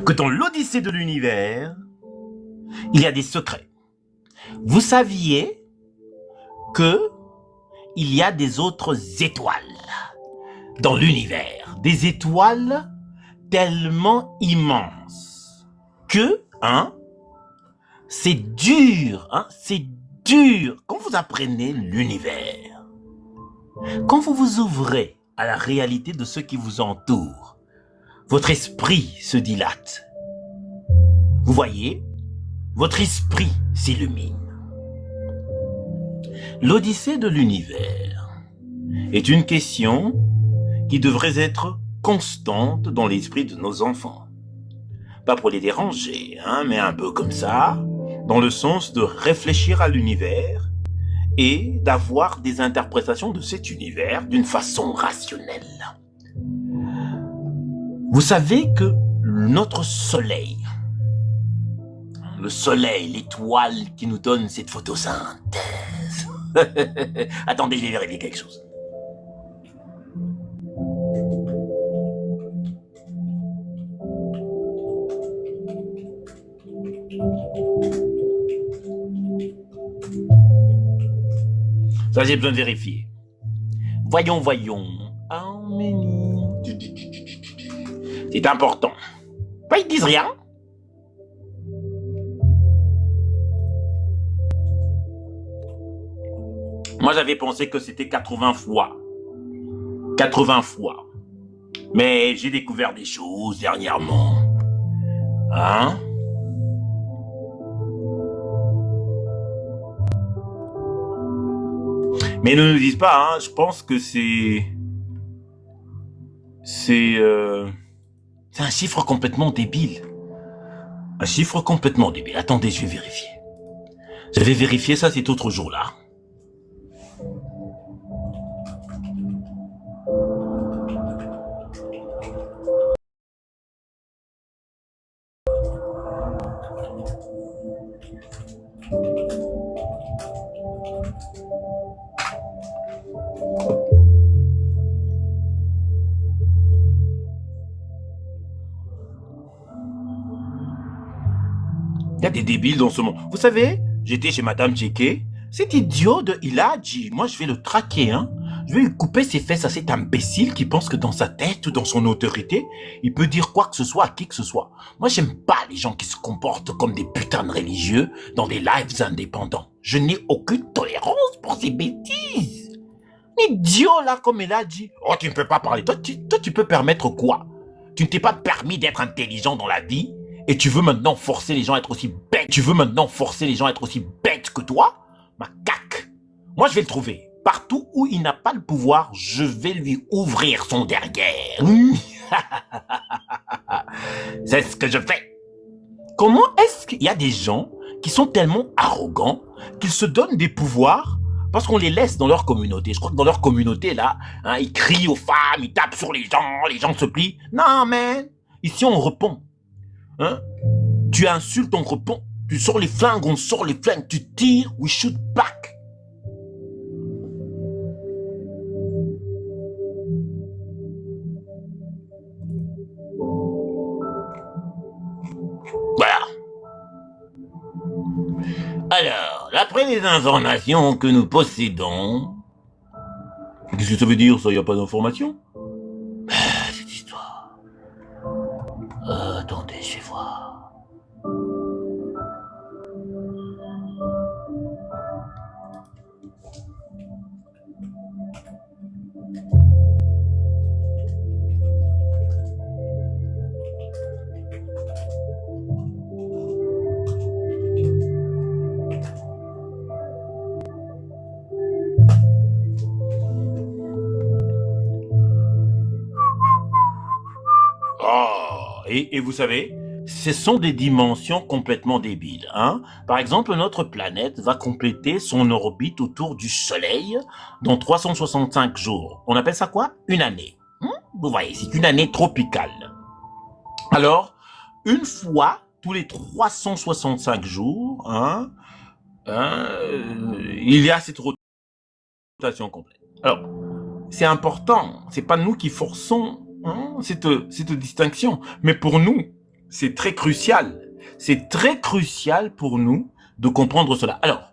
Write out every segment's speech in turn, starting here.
que dans l'Odyssée de l'univers, il y a des secrets. Vous saviez que il y a des autres étoiles dans l'univers, des étoiles tellement immenses que, c'est dur, c'est dur quand vous apprenez l'univers. Quand vous vous ouvrez à la réalité de ce qui vous entoure, votre esprit se dilate. Vous voyez, votre esprit s'illumine. L'Odyssée de l'univers est une question qui devrait être constante dans l'esprit de nos enfants. Pas pour les déranger, mais un peu comme ça, dans le sens de réfléchir à l'univers et d'avoir des interprétations de cet univers d'une façon rationnelle. Vous savez que notre soleil, le soleil, l'étoile qui nous donne cette photosynthèse. Attendez, je vais vérifier quelque chose. Ça, j'ai besoin de vérifier. Voyons. C'est important. Pas ils disent rien. Moi, j'avais pensé que c'était 80 fois. 80 fois. Mais j'ai découvert des choses dernièrement. Mais ne nous disent pas, je pense que c'est un chiffre complètement débile. Un chiffre complètement débile. Attendez, je vais vérifier. Je vais vérifier ça cet autre jour-là. Il y a des débiles dans ce monde. Vous savez, j'étais chez Madame Djeke. Cet idiot il a dit, moi je vais le traquer, Je vais lui couper ses fesses à cet imbécile qui pense que dans sa tête ou dans son autorité, il peut dire quoi que ce soit à qui que ce soit. Moi j'aime pas les gens qui se comportent comme des putains de religieux dans des lives indépendants. Je n'ai aucune tolérance pour ces bêtises. Idiot là, comme il a dit. Oh, tu ne peux pas parler. Toi, tu peux permettre quoi? Tu ne t'es pas permis d'être intelligent dans la vie et tu veux maintenant forcer les gens à être aussi bêtes. Tu veux maintenant forcer les gens à être aussi bêtes que toi? Ma caque. Moi, je vais le trouver. Partout où il n'a pas le pouvoir, je vais lui ouvrir son derrière. C'est ce que je fais. Comment est-ce qu'il y a des gens qui sont tellement arrogants qu'ils se donnent des pouvoirs parce qu'on les laisse dans leur communauté? Je crois que dans leur communauté, là, ils crient aux femmes, ils tapent sur les gens se plient. Non, man. Ici, on répond. Tu insultes, on répond. Tu sors les flingues, on sort les flingues. Tu tires, we shoot back. Voilà. Alors, d'après les informations que nous possédons... Qu'est-ce que ça veut dire, ça? Il n'y a pas d'informations? Cette histoire... attendez, je vais voir... Et vous savez, ce sont des dimensions complètement débiles. Par exemple, notre planète va compléter son orbite autour du Soleil dans 365 jours. On appelle ça quoi? Une année. Vous voyez, c'est une année tropicale. Alors, une fois tous les 365 jours, il y a cette rotation complète. Alors, c'est important. C'est pas nous qui forçons cette distinction. Mais pour nous, C'est très crucial. C'est très crucial pour nous de comprendre cela. Alors,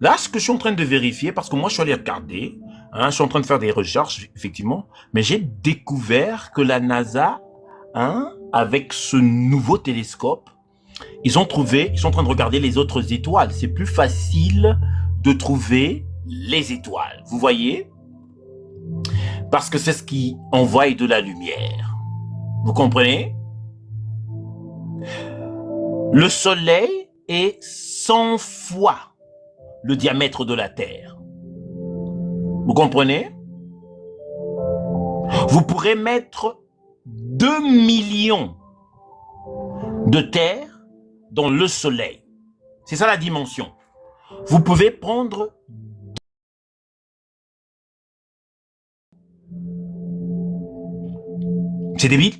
là, ce que je suis en train de vérifier, parce que moi, je suis allé regarder, hein, je suis en train de faire des recherches, effectivement, mais j'ai découvert que la NASA, hein, avec ce nouveau télescope, ils sont en train de regarder les autres étoiles. C'est plus facile de trouver les étoiles. Vous voyez? Parce que c'est ce qui envoie de la lumière. Vous comprenez? Le Soleil est 100 fois le diamètre de la Terre. Vous comprenez? Vous pourrez mettre 2 millions de terres dans le Soleil. C'est ça la dimension. Vous pouvez prendre... C'est débile.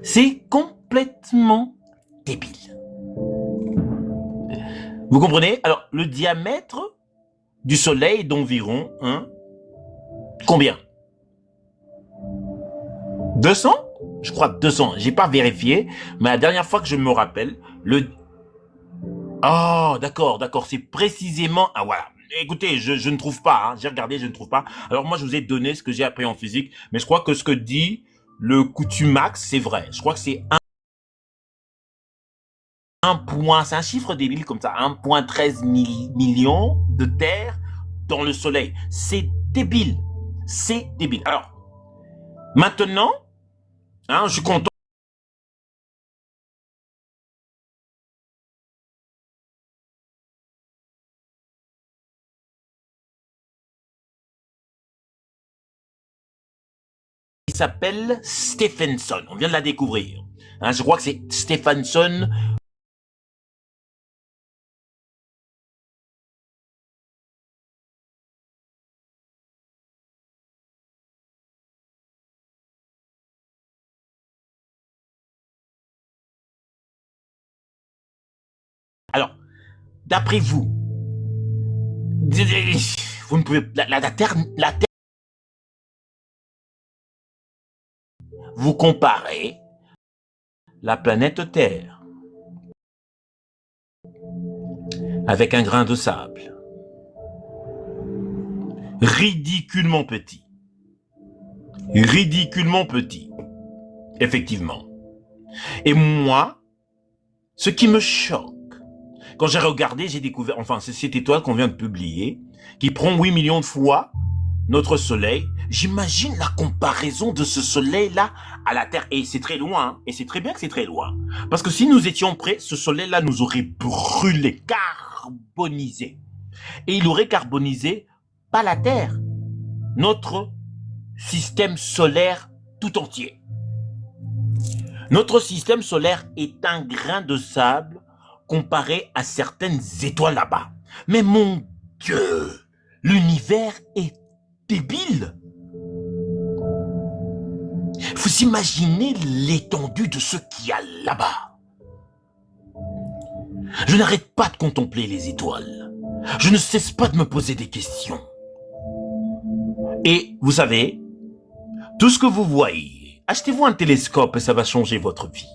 C'est complètement débile. Vous comprenez? Alors, le diamètre du Soleil est d'environ, combien? 200? Je crois 200. J'ai pas vérifié, mais la dernière fois que je me rappelle, Oh, d'accord, d'accord. C'est précisément... Ah, voilà. Écoutez, je ne trouve pas. Hein. J'ai regardé, je ne trouve pas. Alors moi, je vous ai donné ce que j'ai appris en physique, mais je crois que ce que dit le Coutumax, c'est vrai. Je crois que c'est un point, c'est un chiffre débile comme ça, 1,13 millions de terres dans le Soleil. C'est débile. C'est débile. Alors, maintenant, hein, je suis content. Il s'appelle Stephenson. On vient de la découvrir. Hein, je crois que c'est Stephenson. Alors, d'après vous, vous ne pouvez... la Terre, vous comparez la planète Terre avec un grain de sable. Ridiculement petit. Ridiculement petit. Effectivement. Et moi, ce qui me choque, quand j'ai regardé, j'ai découvert, enfin, c'est cette étoile qu'on vient de publier, qui prend 8 millions de fois notre Soleil. J'imagine la comparaison de ce Soleil-là à la Terre. Et c'est très loin, hein, et c'est très bien que c'est très loin. Parce que si nous étions prêts, ce Soleil-là nous aurait brûlé, carbonisé. Et il aurait carbonisé pas la Terre, notre système solaire tout entier. Notre système solaire est un grain de sable comparé à certaines étoiles là-bas. Mais mon Dieu, l'univers est débile. Vous imaginez l'étendue de ce qu'il y a là-bas. Je n'arrête pas de contempler les étoiles. Je ne cesse pas de me poser des questions. Et vous savez, tout ce que vous voyez, achetez-vous un télescope et ça va changer votre vie.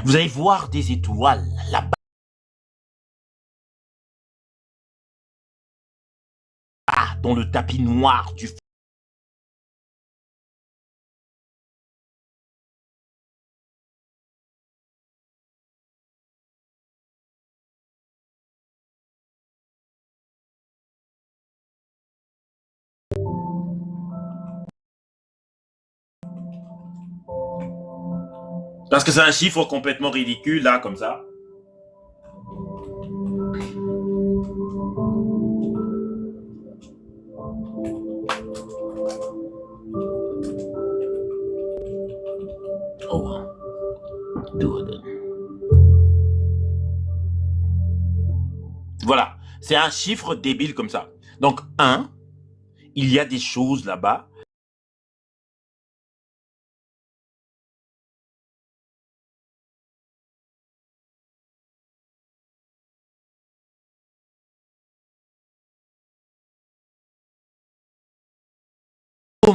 Vous allez voir des étoiles là-bas dans le tapis noir du... Parce que c'est un chiffre complètement ridicule, là, comme ça. Oh, dude. Voilà, c'est un chiffre débile comme ça. Donc, il y a des choses là-bas.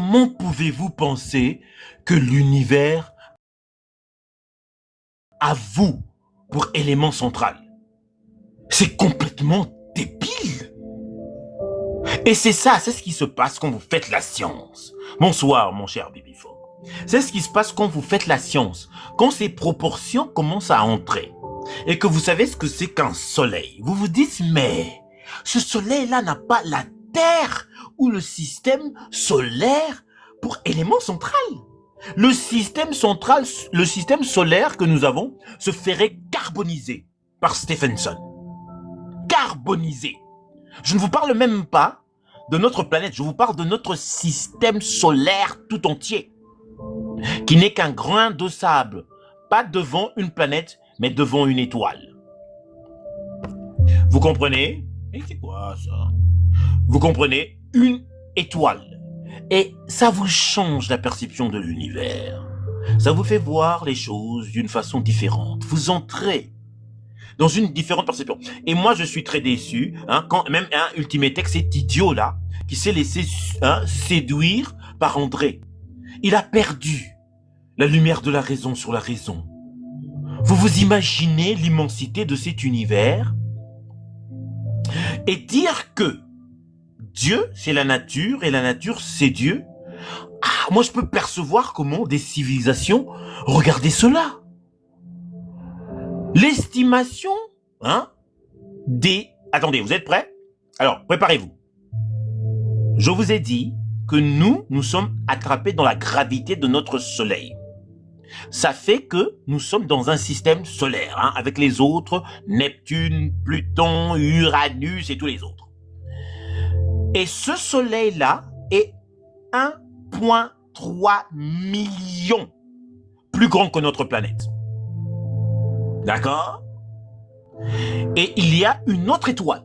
comment pouvez-vous penser que l'univers a vous pour élément central? C'est complètement débile. Et c'est ça, c'est ce qui se passe quand vous faites la science. Bonsoir, mon cher Bibiphone. C'est ce qui se passe quand vous faites la science. Quand ces proportions commencent à entrer et que vous savez ce que c'est qu'un soleil, vous vous dites, mais ce soleil-là n'a pas la Terre ou le système solaire pour élément central. Le système central, le système solaire que nous avons se ferait carboniser par Stephenson. Carboniser. Je ne vous parle même pas de notre planète, je vous parle de notre système solaire tout entier, qui n'est qu'un grain de sable, pas devant une planète, mais devant une étoile. Vous comprenez? Et c'est quoi ça? Vous comprenez? Une étoile. Et ça vous change la perception de l'univers. Ça vous fait voir les choses d'une façon différente. Vous entrez dans une différente perception. Et moi, je suis très déçu, quand même Ultimetex, cet idiot-là, qui s'est laissé séduire par André. Il a perdu la lumière de la raison sur la raison. Vous vous imaginez l'immensité de cet univers? Et dire que Dieu, c'est la nature, et la nature, c'est Dieu. Ah, moi, je peux percevoir comment des civilisations regardaient cela. L'estimation, des... Attendez, vous êtes prêts? Alors, préparez-vous. Je vous ai dit que nous sommes attrapés dans la gravité de notre soleil. Ça fait que nous sommes dans un système solaire, avec les autres, Neptune, Pluton, Uranus et tous les autres. Et ce soleil-là est 1,3 million plus grand que notre planète. D'accord? Et il y a une autre étoile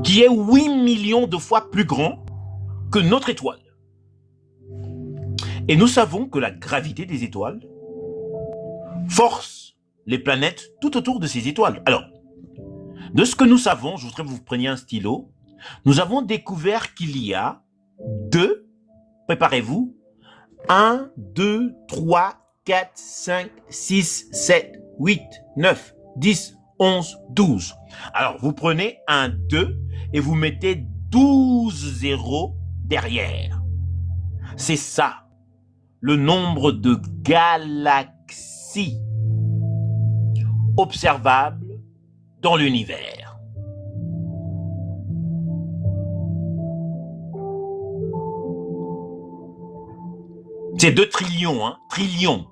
qui est 8 millions de fois plus grand que notre étoile. Et nous savons que la gravité des étoiles force les planètes tout autour de ces étoiles. Alors, de ce que nous savons, je voudrais que vous preniez un stylo, nous avons découvert qu'il y a préparez-vous, 1, 2, 3, 4, 5, 6, 7, 8, 9, 10, 11, 12. Alors, vous prenez un 2 et vous mettez 12 zéros derrière. C'est ça, le nombre de galaxies observables dans l'univers. C'est 2 trillions, trillions,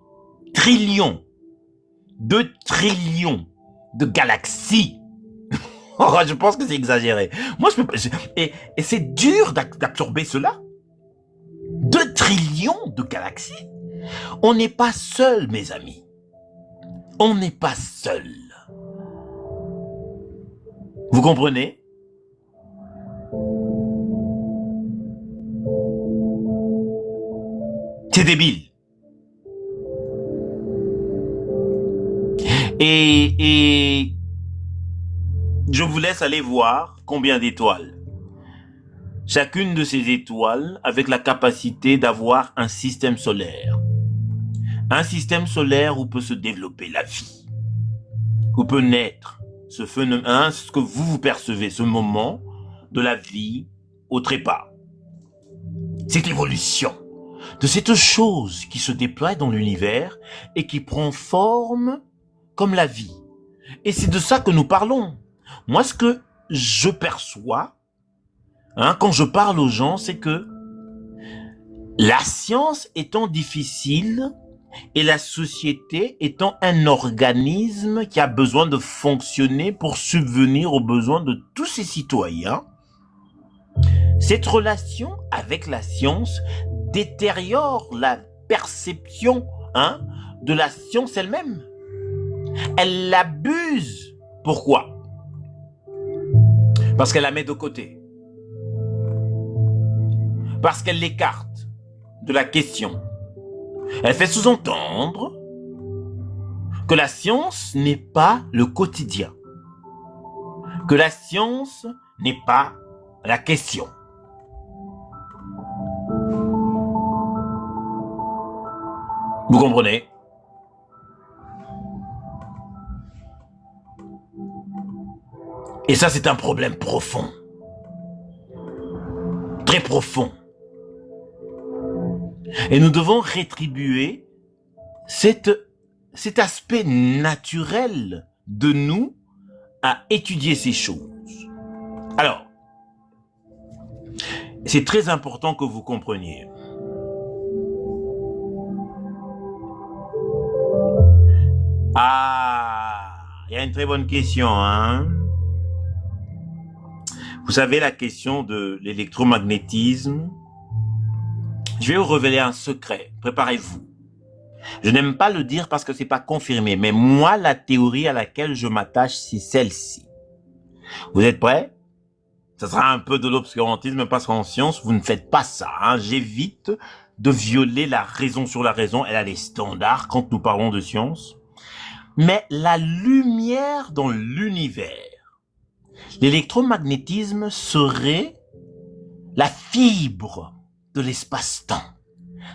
2 trillions de galaxies. Je pense que c'est exagéré. Moi, et c'est dur d'absorber cela. 2 trillions de galaxies. On n'est pas seul, mes amis. On n'est pas seul. Vous comprenez? C'est débile. Et je vous laisse aller voir combien d'étoiles. Chacune de ces étoiles avec la capacité d'avoir un système solaire. Un système solaire où peut se développer la vie. Où peut naître ce phénomène, ce que vous percevez, ce moment de la vie au trépas. Cette évolution de cette chose qui se déploie dans l'univers et qui prend forme comme la vie. Et c'est de ça que nous parlons. Moi, ce que je perçois, quand je parle aux gens, c'est que la science étant difficile et la société étant un organisme qui a besoin de fonctionner pour subvenir aux besoins de tous ses citoyens, cette relation avec la science détériore la perception de la science elle-même. Elle l'abuse. Pourquoi? Parce qu'elle la met de côté. Parce qu'elle l'écarte de la question. Elle fait sous-entendre que la science n'est pas le quotidien. Que la science n'est pas la question. Vous comprenez? Et ça, c'est un problème profond. Très profond. Et nous devons rétribuer cet aspect naturel de nous à étudier ces choses. Alors, c'est très important que vous compreniez. Ah, il y a une très bonne question, hein? Vous savez, la question de l'électromagnétisme, je vais vous révéler un secret. Préparez-vous. Je n'aime pas le dire parce que c'est pas confirmé, mais moi, la théorie à laquelle je m'attache, c'est celle-ci. Vous êtes prêts? Ça sera un peu de l'obscurantisme parce qu'en science, vous ne faites pas ça, hein. J'évite de violer la raison sur la raison. Elle a les standards quand nous parlons de science. Mais la lumière dans l'univers, l'électromagnétisme serait la fibre de l'espace-temps.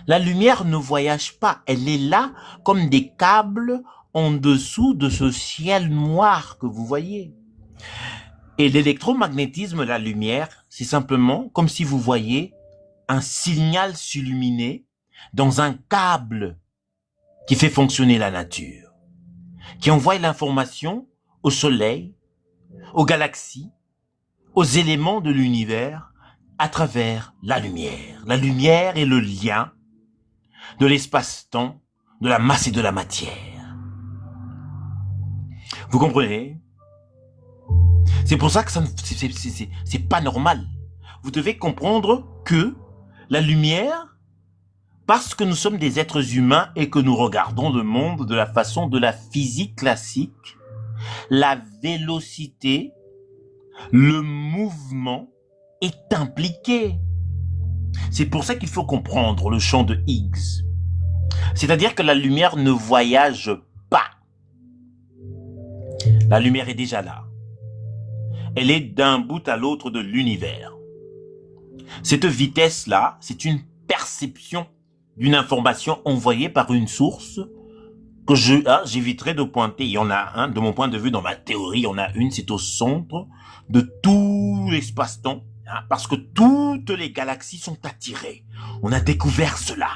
La lumière ne voyage pas, elle est là comme des câbles en dessous de ce ciel noir que vous voyez. Et l'électromagnétisme, la lumière, c'est simplement comme si vous voyez un signal s'illuminer dans un câble qui fait fonctionner la nature, qui envoie l'information au soleil, aux galaxies, aux éléments de l'univers à travers la lumière. La lumière est le lien de l'espace-temps, de la masse et de la matière. Vous comprenez? C'est pour ça que c'est pas normal. Vous devez comprendre que la lumière, parce que nous sommes des êtres humains et que nous regardons le monde de la façon de la physique classique, la vélocité, le mouvement est impliqué. C'est pour ça qu'il faut comprendre le champ de Higgs. C'est-à-dire que la lumière ne voyage pas. La lumière est déjà là. Elle est d'un bout à l'autre de l'univers. Cette vitesse-là, c'est une perception d'une information envoyée par une source que j'éviterai de pointer. Il y en a un, de mon point de vue, dans ma théorie, il y en a une, c'est au centre de tout l'espace-temps, parce que toutes les galaxies sont attirées. On a découvert cela.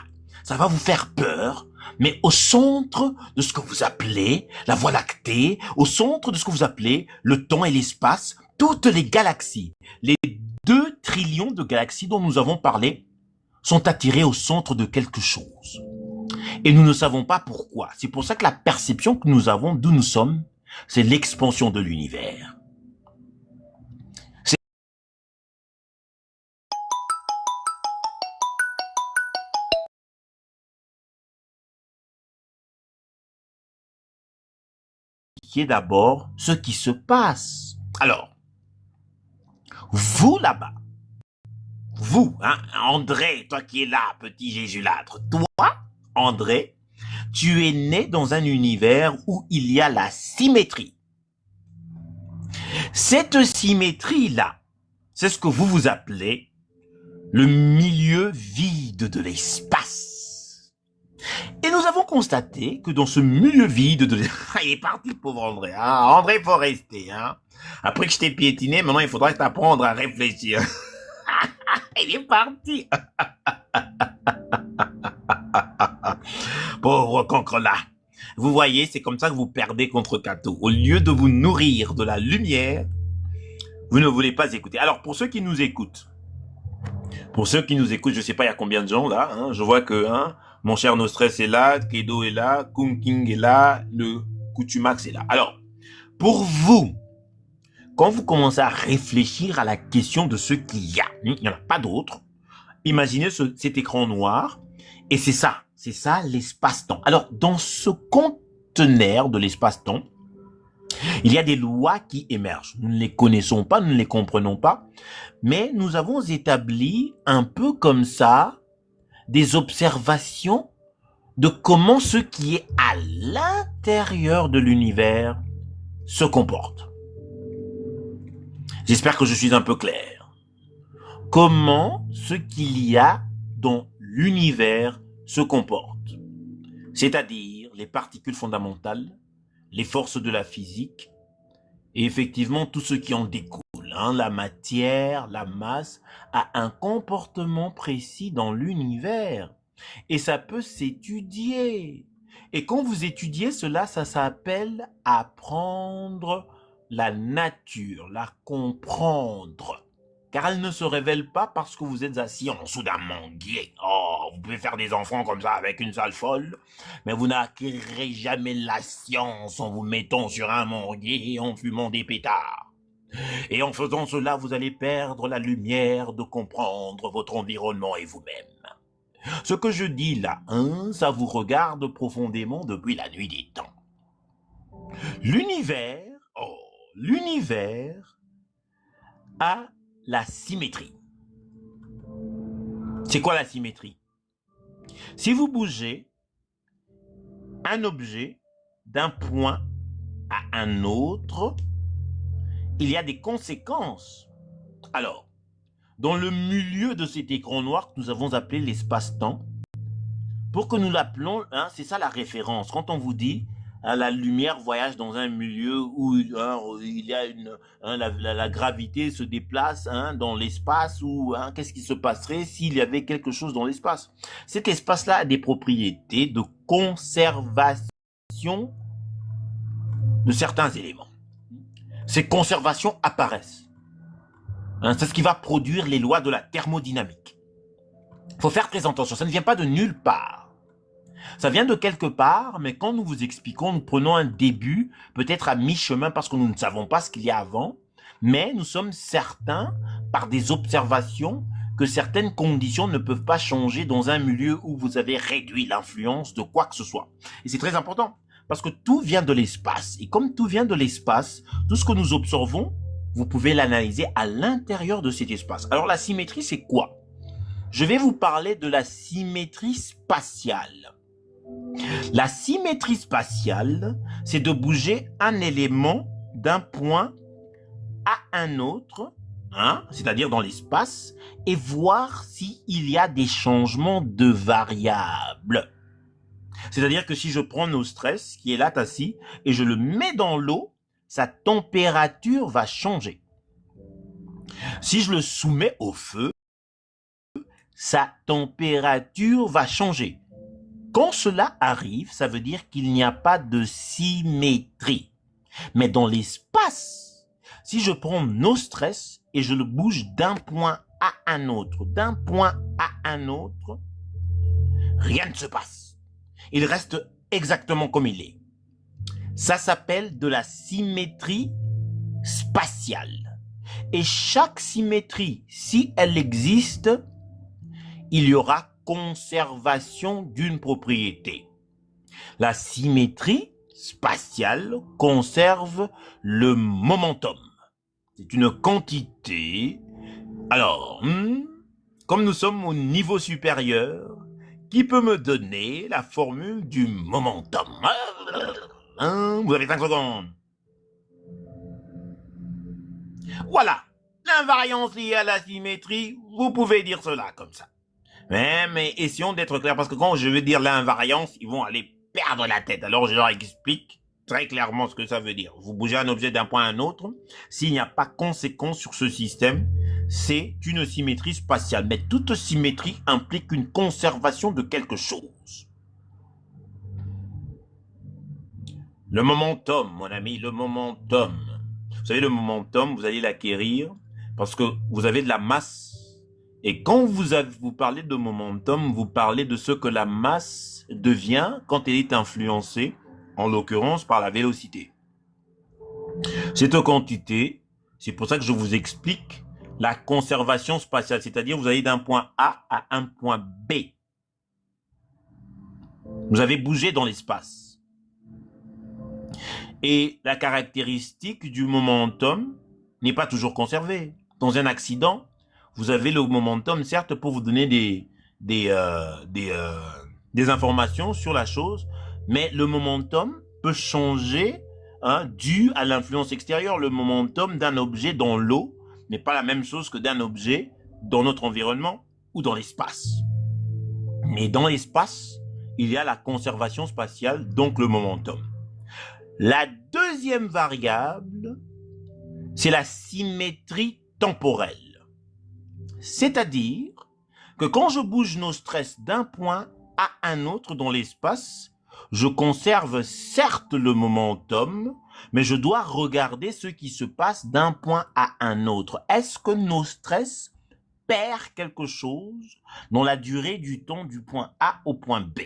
Ça va vous faire peur, mais au centre de ce que vous appelez la Voie lactée, au centre de ce que vous appelez le temps et l'espace, toutes les galaxies, les 2 trillions de galaxies dont nous avons parlé, sont attirées au centre de quelque chose. Et nous ne savons pas pourquoi. C'est pour ça que la perception que nous avons d'où nous sommes, c'est l'expansion de l'univers. Qui est d'abord ce qui se passe. Alors, vous là-bas, vous, hein, André, toi qui es là, petit Jésulâtre, toi, André, tu es né dans un univers où il y a la symétrie. Cette symétrie-là, c'est ce que vous appelez le milieu vide de l'espace. Et nous avons constaté que dans ce milieu vide de l'espace, il est parti le pauvre André, hein. André, faut rester, hein. Après que je t'ai piétiné, maintenant il faudra t'apprendre à réfléchir. Il est parti. Pauvre cancre-là. Vous voyez, c'est comme ça que vous perdez contre Cato. Au lieu de vous nourrir de la lumière, vous ne voulez pas écouter. Alors, pour ceux qui nous écoutent, je sais pas il y a combien de gens là, hein, je vois que mon cher Nostress est là, Kedo est là, Kung King est là, le Kutumax est là. Alors, pour vous, quand vous commencez à réfléchir à la question de ce qu'il y a, il n'y en a pas d'autre, imaginez cet écran noir, et c'est ça l'espace-temps. Alors, dans ce conteneur de l'espace-temps, il y a des lois qui émergent. Nous ne les connaissons pas, nous ne les comprenons pas, mais nous avons établi un peu comme ça des observations de comment ce qui est à l'intérieur de l'univers se comporte. J'espère que je suis un peu clair. Comment ce qu'il y a dans l'univers se comporte. c'est-à-dire les particules fondamentales, les forces de la physique, et effectivement tout ce qui en découle. La matière, la masse, a un comportement précis dans l'univers. Et ça peut s'étudier. Et quand vous étudiez cela, ça s'appelle apprendre la nature, la comprendre. Car elle ne se révèle pas parce que vous êtes assis en dessous d'un manguier. Oh, vous pouvez faire des enfants comme ça avec une salle folle, mais vous n'acquérirez jamais la science en vous mettant sur un manguier et en fumant des pétards. Et en faisant cela, vous allez perdre la lumière de comprendre votre environnement et vous-même. Ce que je dis là, ça vous regarde profondément depuis la nuit des temps. L'univers a la symétrie. C'est quoi la symétrie? Si vous bougez un objet d'un point à un autre, il y a des conséquences. Alors, dans le milieu de cet écran noir que nous avons appelé l'espace-temps, pour que nous l'appelons, c'est ça la référence. Quand on vous dit la lumière voyage dans un milieu où il y a la gravité se déplace dans l'espace, ou qu'est-ce qui se passerait s'il y avait quelque chose dans l'espace? Cet espace-là a des propriétés de conservation de certains éléments. Ces conservations apparaissent. C'est ce qui va produire les lois de la thermodynamique. Il faut faire très attention, ça ne vient pas de nulle part. Ça vient de quelque part, mais quand nous vous expliquons, nous prenons un début, peut-être à mi-chemin parce que nous ne savons pas ce qu'il y a avant, mais nous sommes certains, par des observations, que certaines conditions ne peuvent pas changer dans un milieu où vous avez réduit l'influence de quoi que ce soit. Et c'est très important, parce que tout vient de l'espace. Et comme tout vient de l'espace, tout ce que nous observons, vous pouvez l'analyser à l'intérieur de cet espace. Alors la symétrie, c'est quoi? Je vais vous parler de la symétrie spatiale. La symétrie spatiale, c'est de bouger un élément d'un point à un autre, c'est-à-dire dans l'espace, et voir s'il y a des changements de variables. C'est-à-dire que si je prends nos stress, qui est là assis, et je le mets dans l'eau, sa température va changer. Si je le soumets au feu, sa température va changer. Quand cela arrive, ça veut dire qu'il n'y a pas de symétrie. Mais dans l'espace, si je prends nos stress et je le bouge d'un point à un autre, rien ne se passe. Il reste exactement comme il est. Ça s'appelle de la symétrie spatiale. Et chaque symétrie, si elle existe, il y aura conservation d'une propriété. La symétrie spatiale conserve le momentum. C'est une quantité. Alors, comme nous sommes au niveau supérieur, qui peut me donner la formule du momentum? Vous avez 5 secondes. Voilà, l'invariance liée à la symétrie, vous pouvez dire cela comme ça. Mais essayons d'être clairs, parce que quand je vais dire l'invariance, ils vont aller perdre la tête. Alors je leur explique très clairement ce que ça veut dire. Vous bougez un objet d'un point à un autre, s'il n'y a pas conséquence sur ce système, c'est une symétrie spatiale. Mais toute symétrie implique une conservation de quelque chose. Le momentum, mon ami, le momentum. Vous savez, le momentum, vous allez l'acquérir parce que vous avez de la masse. Et quand vous parlez de momentum, vous parlez de ce que la masse devient quand elle est influencée, en l'occurrence par la vélocité. Cette quantité, c'est pour ça que je vous explique la conservation spatiale, c'est-à-dire vous allez d'un point A à un point B. Vous avez bougé dans l'espace. Et la caractéristique du momentum n'est pas toujours conservée. Dans un accident, vous avez le momentum, certes, pour vous donner des informations sur la chose, mais le momentum peut changer dû à l'influence extérieure. Le momentum d'un objet dans l'eau n'est pas la même chose que d'un objet dans notre environnement ou dans l'espace. Mais dans l'espace, il y a la conservation spatiale, donc le momentum. La deuxième variable, c'est la symétrie temporelle. C'est-à-dire que quand je bouge nos stress d'un point à un autre dans l'espace, je conserve certes le momentum, mais je dois regarder ce qui se passe d'un point à un autre. Est-ce que nos stress perdent quelque chose dans la durée du temps du point A au point B?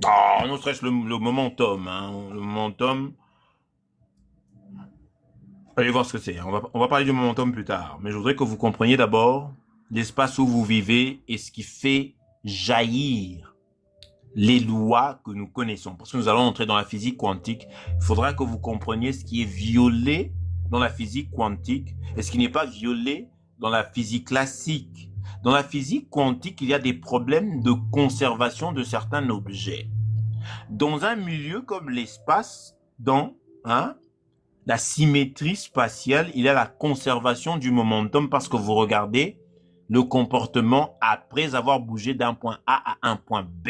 Oh, nos stress, le momentum, hein, le momentum. Allez voir ce que c'est. On va parler du momentum plus tard. Mais je voudrais que vous compreniez d'abord l'espace où vous vivez et ce qui fait jaillir les lois que nous connaissons. Parce que nous allons entrer dans la physique quantique. Il faudra que vous compreniez ce qui est violé dans la physique quantique et ce qui n'est pas violé dans la physique classique. Dans la physique quantique, il y a des problèmes de conservation de certains objets. Dans un milieu comme l'espace, dans la symétrie spatiale, il y a la conservation du momentum parce que vous regardez le comportement après avoir bougé d'un point A à un point B.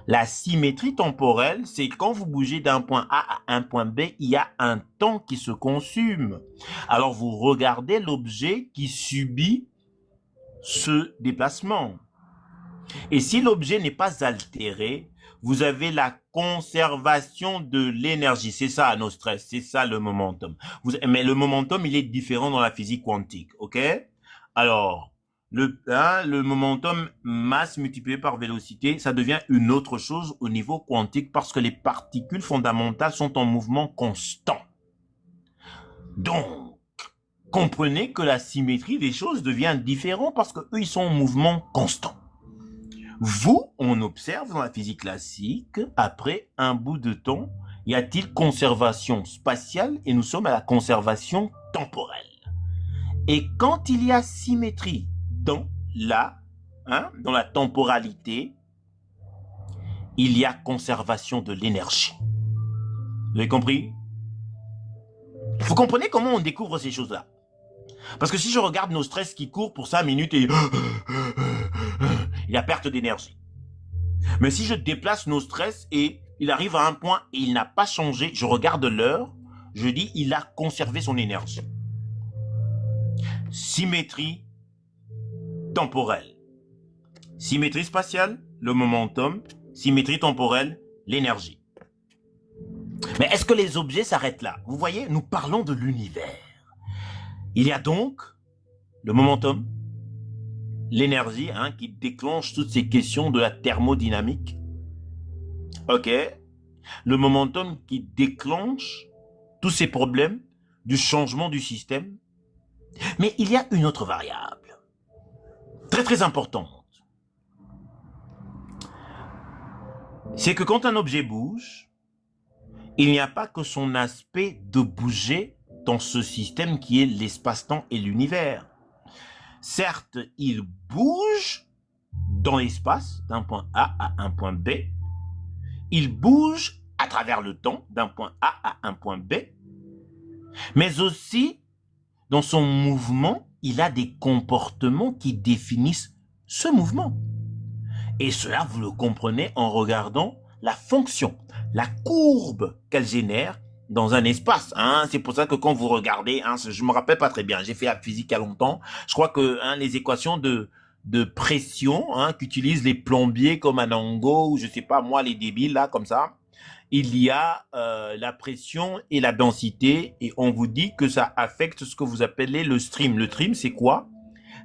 La symétrie temporelle, c'est quand vous bougez d'un point A à un point B, il y a un temps qui se consume. Alors vous regardez l'objet qui subit ce déplacement. Et si l'objet n'est pas altéré, vous avez la conservation de l'énergie. C'est ça, nos stress. C'est ça, le momentum. Mais le momentum, il est différent dans la physique quantique. OK? Alors, le momentum masse multiplié par vélocité, ça devient une autre chose au niveau quantique parce que les particules fondamentales sont en mouvement constant. Donc, comprenez que la symétrie des choses devient différente parce qu'eux, ils sont en mouvement constant. Vous, on observe dans la physique classique, après un bout de temps, y a-t-il conservation spatiale et nous sommes à la conservation temporelle. Et quand il y a symétrie dans la temporalité, il y a conservation de l'énergie. Vous avez compris? Vous comprenez comment on découvre ces choses-là? Parce que si je regarde nos stress qui courent pour 5 minutes et il y a perte d'énergie. Mais si je déplace nos stress et il arrive à un point et il n'a pas changé, je regarde l'heure, je dis il a conservé son énergie. Symétrie temporelle. Symétrie spatiale, le momentum. Symétrie temporelle, l'énergie. Mais est-ce que les objets s'arrêtent là? Vous voyez, nous parlons de l'univers. Il y a donc le momentum, l'énergie qui déclenche toutes ces questions de la thermodynamique. OK. Le momentum qui déclenche tous ces problèmes du changement du système. Mais il y a une autre variable, très très importante. C'est que quand un objet bouge, il n'y a pas que son aspect de bouger dans ce système qui est l'espace-temps et l'univers. Certes, il bouge dans l'espace d'un point A à un point B. Il bouge à travers le temps d'un point A à un point B. Mais aussi, dans son mouvement, il a des comportements qui définissent ce mouvement. Et cela, vous le comprenez en regardant la fonction, la courbe qu'elle génère dans un espace. C'est pour ça que quand vous regardez, je me rappelle pas très bien, j'ai fait la physique il y a longtemps, je crois que les équations de pression qu'utilisent les plombiers comme Anango, ou je sais pas moi, les débiles là, comme ça, il y a la pression et la densité, et on vous dit que ça affecte ce que vous appelez le stream. Le stream, c'est quoi?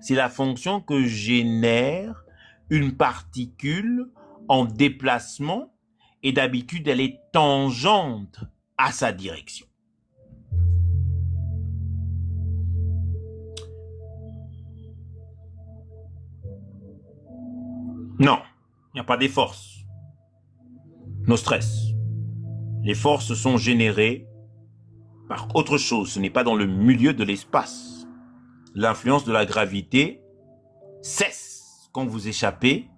C'est la fonction que génère une particule en déplacement, et d'habitude, elle est tangente à sa direction. Non, il n'y a pas des forces. Nos stress. Les forces sont générées par autre chose. Ce n'est pas dans le milieu de l'espace. L'influence de la gravité cesse quand vous échappez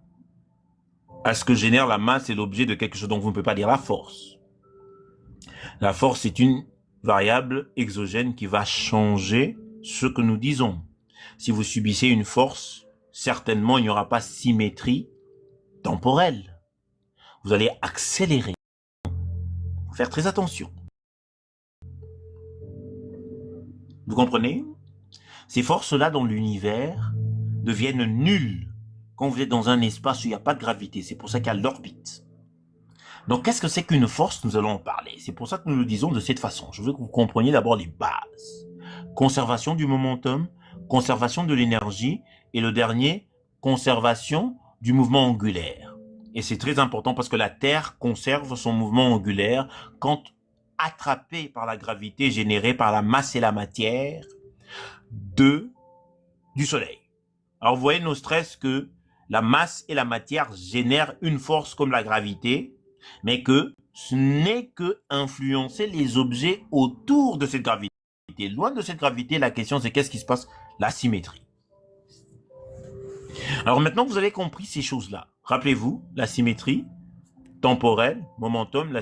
à ce que génère la masse et l'objet de quelque chose. Donc vous ne pouvez pas dire la force. La force est une variable exogène qui va changer ce que nous disons. Si vous subissez une force, certainement il n'y aura pas symétrie temporelle. Vous allez accélérer. Faire très attention. Vous comprenez? Ces forces-là dans l'univers deviennent nulles quand vous êtes dans un espace où il n'y a pas de gravité. C'est pour ça qu'il y a l'orbite. Donc, qu'est-ce que c'est qu'une force? Nous allons en parler. C'est pour ça que nous le disons de cette façon. Je veux que vous compreniez d'abord les bases. Conservation du momentum, conservation de l'énergie, et le dernier, conservation du mouvement angulaire. Et c'est très important parce que la Terre conserve son mouvement angulaire quand attrapée par la gravité générée par la masse et la matière du Soleil. Alors, vous voyez, nos stress, que la masse et la matière génèrent une force comme la gravité, mais que ce n'est que influencer les objets autour de cette gravité. Loin de cette gravité, la question c'est qu'est-ce qui se passe? La symétrie. Alors maintenant que vous avez compris ces choses-là, rappelez-vous, la symétrie temporelle, momentum,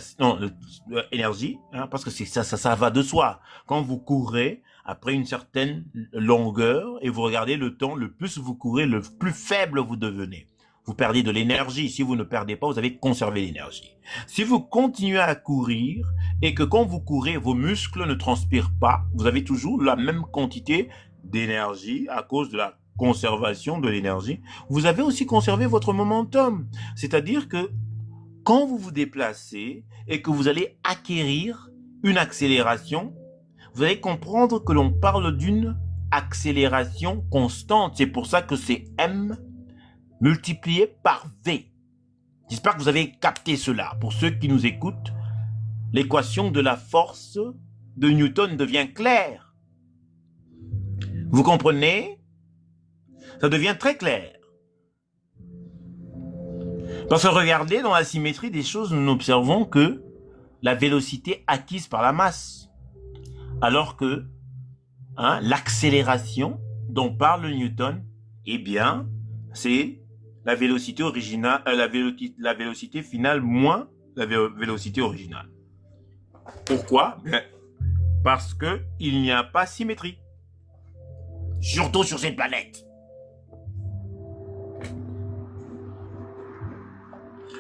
énergie, hein, parce que ça va de soi. Quand vous courez, après une certaine longueur, et vous regardez le temps, le plus vous courez, le plus faible vous devenez. Vous perdez de l'énergie. Si vous ne perdez pas, vous avez conservé l'énergie. Si vous continuez à courir et que quand vous courez, vos muscles ne transpirent pas, vous avez toujours la même quantité d'énergie à cause de la conservation de l'énergie. Vous avez aussi conservé votre momentum. C'est-à-dire que quand vous vous déplacez et que vous allez acquérir une accélération, vous allez comprendre que l'on parle d'une accélération constante. C'est pour ça que c'est M multiplié par V. J'espère que vous avez capté cela. Pour ceux qui nous écoutent, l'équation de la force de Newton devient claire. Vous comprenez? Ça devient très clair. Parce que regardez, dans la symétrie des choses, nous n'observons que la vélocité acquise par la masse. Alors que l'accélération dont parle Newton, eh bien, c'est la vélocité originale, la vélocité finale moins la vélocité originale. Pourquoi? Parce que il n'y a pas symétrie. Surtout sur cette planète.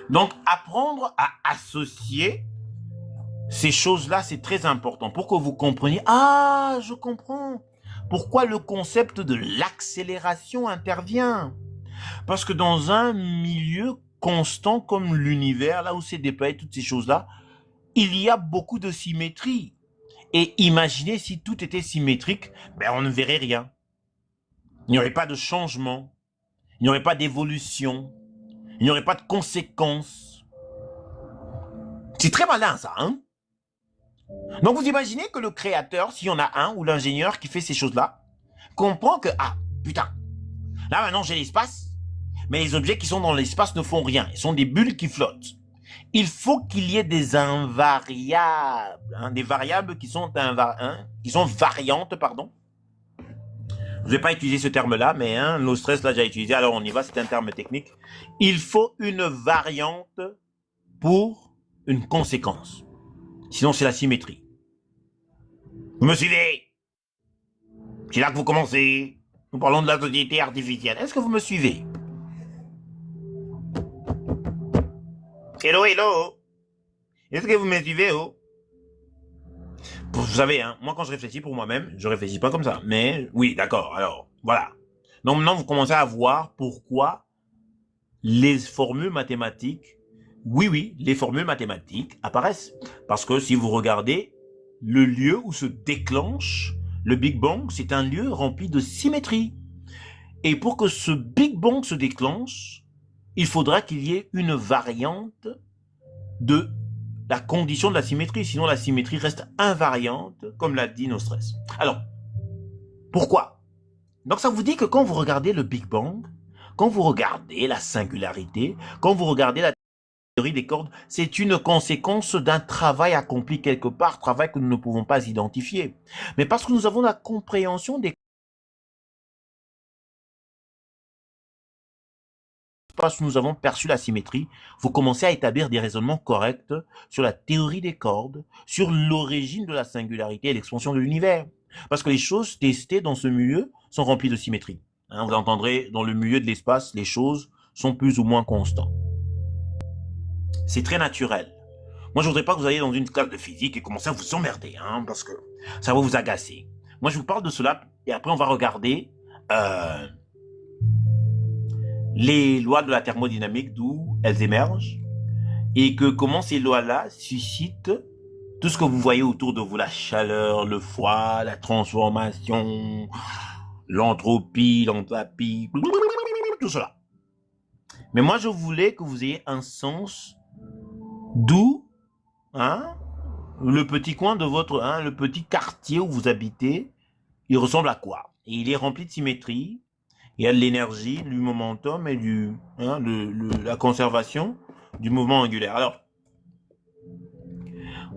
Donc, apprendre à associer ces choses-là, c'est très important pour que vous compreniez. Ah, je comprends. Pourquoi le concept de l'accélération intervient? Parce que dans un milieu constant comme l'univers, là où s'est déployé toutes ces choses-là, il y a beaucoup de symétrie. Et imaginez si tout était symétrique, on ne verrait rien. Il n'y aurait pas de changement. Il n'y aurait pas d'évolution. Il n'y aurait pas de conséquences. C'est très malin, ça, hein? Donc, vous imaginez que le créateur, s'il y en a un, ou l'ingénieur qui fait ces choses-là, comprend que, putain, là, maintenant, j'ai l'espace, mais les objets qui sont dans l'espace ne font rien. Ils sont des bulles qui flottent. Il faut qu'il y ait des invariables, des variables qui sont variantes, pardon. Je ne vais pas utiliser ce terme-là, mais le stress, là, j'ai utilisé, alors on y va, c'est un terme technique. Il faut une variante pour une conséquence. Sinon, c'est la symétrie. Vous me suivez? C'est là que vous commencez. Nous parlons de la société artificielle. Est-ce que vous me suivez? Hello, hello. Est-ce que vous me suivez, oh? Vous savez, moi quand je réfléchis pour moi-même, je réfléchis pas comme ça. Mais oui, d'accord, alors, voilà. Donc maintenant, vous commencez à voir pourquoi les formules mathématiques, oui, les formules mathématiques apparaissent. Parce que si vous regardez, le lieu où se déclenche le Big Bang, c'est un lieu rempli de symétrie. Et pour que ce Big Bang se déclenche, il faudra qu'il y ait une variante de la condition de la symétrie. Sinon, la symétrie reste invariante, comme l'a dit Nostress. Alors, pourquoi? Donc, ça vous dit que quand vous regardez le Big Bang, quand vous regardez la singularité, quand vous regardez la théorie des cordes, c'est une conséquence d'un travail accompli quelque part, travail que nous ne pouvons pas identifier. Mais parce que nous avons la compréhension des parce que nous avons perçu la symétrie, vous commencez à établir des raisonnements corrects sur la théorie des cordes, sur l'origine de la singularité et l'expansion de l'univers. Parce que les choses testées dans ce milieu sont remplies de symétrie. Hein, vous entendrez, dans le milieu de l'espace, les choses sont plus ou moins constantes. C'est très naturel. Moi, je voudrais pas que vous alliez dans une classe de physique et commencer à vous emmerder, hein, parce que ça va vous agacer. Moi, je vous parle de cela et après, on va regarder les lois de la thermodynamique, d'où elles émergent et que comment ces lois-là suscitent tout ce que vous voyez autour de vous, la chaleur, le froid, la transformation, l'entropie, l'enthalpie, tout cela. Mais moi, je voulais que vous ayez un sens d'où, hein, le petit coin de votre, hein, le petit quartier où vous habitez, il ressemble à quoi? Et il est rempli de symétrie. Il y a de l'énergie, du momentum et la conservation du mouvement angulaire. Alors,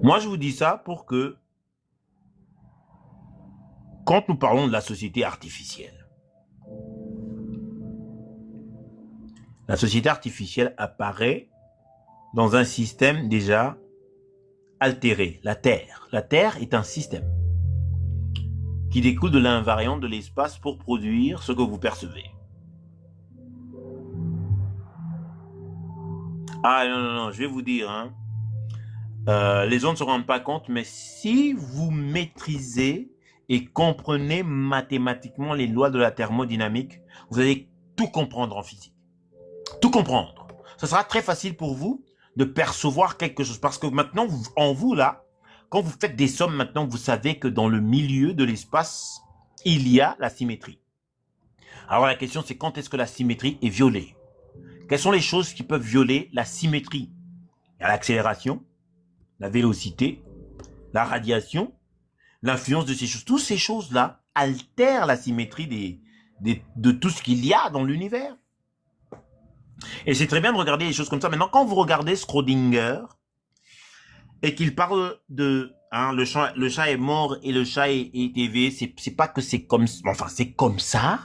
moi, je vous dis ça pour que, quand nous parlons de la société artificielle, la société artificielle apparaît dans un système déjà altéré, la Terre. La Terre est un système qui découle de l'invariante de l'espace pour produire ce que vous percevez. Ah non, je vais vous dire, hein, les gens ne se rendent pas compte, mais si vous maîtrisez et comprenez mathématiquement les lois de la thermodynamique, vous allez tout comprendre en physique. Tout comprendre. Ce sera très facile pour vous de percevoir quelque chose. Parce que maintenant, en vous, là, quand vous faites des sommes, maintenant, vous savez que dans le milieu de l'espace, il y a la symétrie. Alors la question, c'est quand est-ce que la symétrie est violée? Quelles sont les choses qui peuvent violer la symétrie? Il y a l'accélération, la vélocité, la radiation, l'influence de ces choses. Toutes ces choses-là altèrent la symétrie de tout ce qu'il y a dans l'univers. Et c'est très bien de regarder les choses comme ça. Maintenant, quand vous regardez Schrödinger et qu'il parle de le chat est mort et le chat est élevé, c'est pas que c'est comme, enfin c'est comme ça,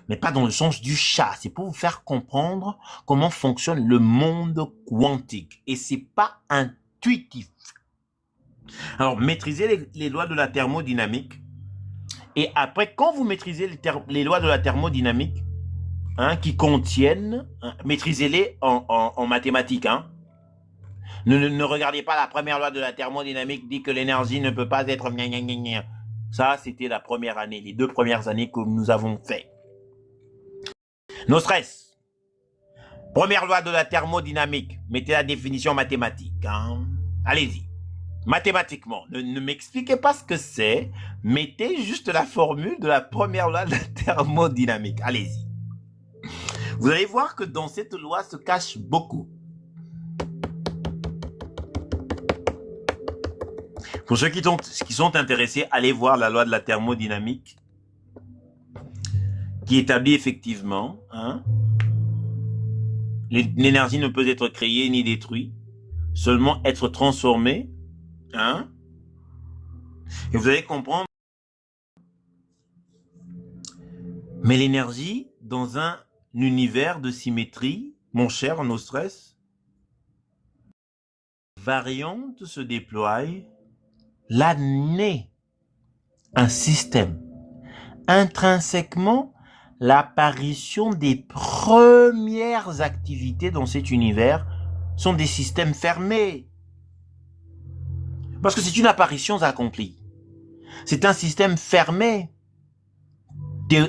mais pas dans le sens du chat. C'est pour vous faire comprendre comment fonctionne le monde quantique. Et c'est pas intuitif. Alors, maîtrisez les lois de la thermodynamique. Et après, quand vous maîtrisez les lois de la thermodynamique, hein, qui contiennent, hein, maîtrisez-les en mathématiques. Hein. Ne regardez pas la première loi de la thermodynamique dit que l'énergie ne peut pas être... Ça, c'était la première année, les 2 premières années que nous avons fait. No stress. Première loi de la thermodynamique. Mettez la définition mathématique. Hein. Allez-y. Mathématiquement. Ne m'expliquez pas ce que c'est. Mettez juste la formule de la première loi de la thermodynamique. Allez-y. Vous allez voir que dans cette loi se cache beaucoup. Pour ceux qui sont intéressés, allez voir la loi de la thermodynamique qui établit effectivement, hein, l'énergie ne peut être créée ni détruite, seulement être transformée, hein, et vous allez comprendre. Mais l'énergie, dans un univers de symétrie, mon cher no stress, variante se déploie, là naît un système. Intrinsèquement, l'apparition des premières activités dans cet univers sont des systèmes fermés. Parce que c'est une apparition accomplie. C'est un système fermé,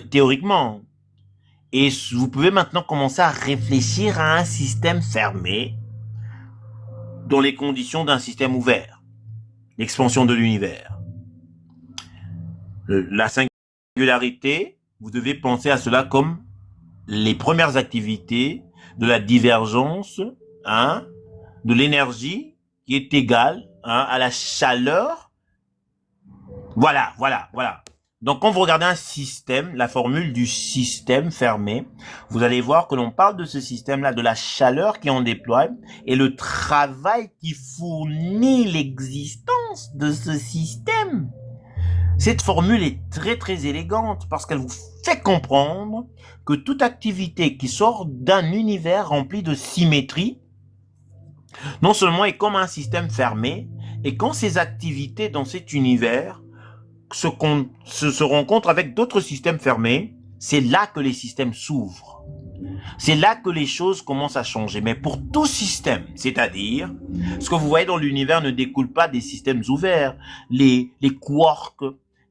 théoriquement. Et vous pouvez maintenant commencer à réfléchir à un système fermé dans les conditions d'un système ouvert. L'expansion de l'univers. La singularité, vous devez penser à cela comme les premières activités de la divergence, hein, de l'énergie qui est égale, hein, à la chaleur. Voilà. Donc, quand vous regardez un système, la formule du système fermé, vous allez voir que l'on parle de ce système-là, de la chaleur qui en déploie et le travail qui fournit l'existence de ce système. Cette formule est très très élégante parce qu'elle vous fait comprendre que toute activité qui sort d'un univers rempli de symétrie, non seulement est comme un système fermé, et quand ces activités dans cet univers se rencontrent avec d'autres systèmes fermés, c'est là que les systèmes s'ouvrent. C'est là que les choses commencent à changer. Mais pour tout système, c'est-à-dire, ce que vous voyez dans l'univers ne découle pas des systèmes ouverts. Les quarks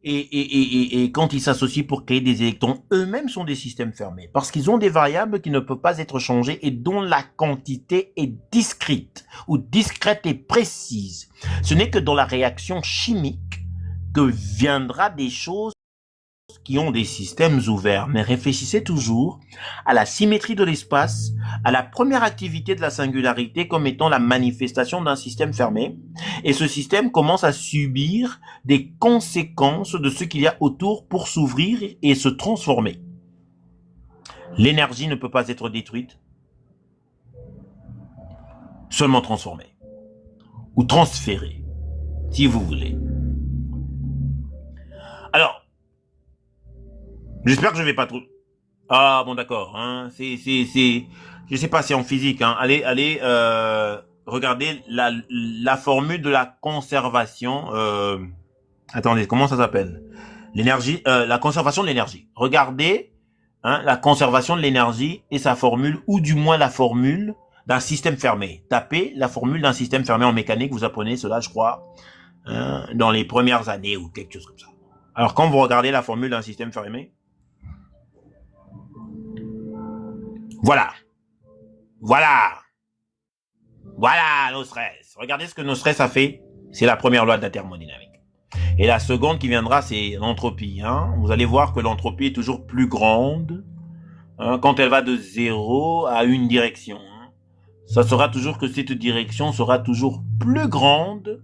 et quand ils s'associent pour créer des électrons, eux-mêmes sont des systèmes fermés. Parce qu'ils ont des variables qui ne peuvent pas être changées et dont la quantité est discrète ou discrète et précise. Ce n'est que dans la réaction chimique que viendra des choses qui ont des systèmes ouverts. Mais réfléchissez toujours à la symétrie de l'espace, à la première activité de la singularité comme étant la manifestation d'un système fermé. Et ce système commence à subir des conséquences de ce qu'il y a autour pour s'ouvrir et se transformer. L'énergie ne peut pas être détruite, seulement transformée. Ou transférée, si vous voulez. Alors, j'espère que je vais pas trop... Ah, bon, d'accord, hein, je sais pas, c'est en physique, hein. Allez, regardez la formule de la conservation, attendez, comment ça s'appelle? L'énergie, la conservation de l'énergie. Regardez, hein, la conservation de l'énergie et sa formule, ou du moins la formule d'un système fermé. Tapez la formule d'un système fermé en mécanique, vous apprenez cela, je crois, hein, dans les premières années ou quelque chose comme ça. Alors, quand vous regardez la formule d'un système fermé, voilà, nos stress. Regardez ce que nos stress a fait. C'est la première loi de la thermodynamique. Et la seconde qui viendra, c'est l'entropie. Hein. Vous allez voir que l'entropie est toujours plus grande, hein, quand elle va de 0 à une direction. Hein. Ça sera toujours que cette direction sera toujours plus grande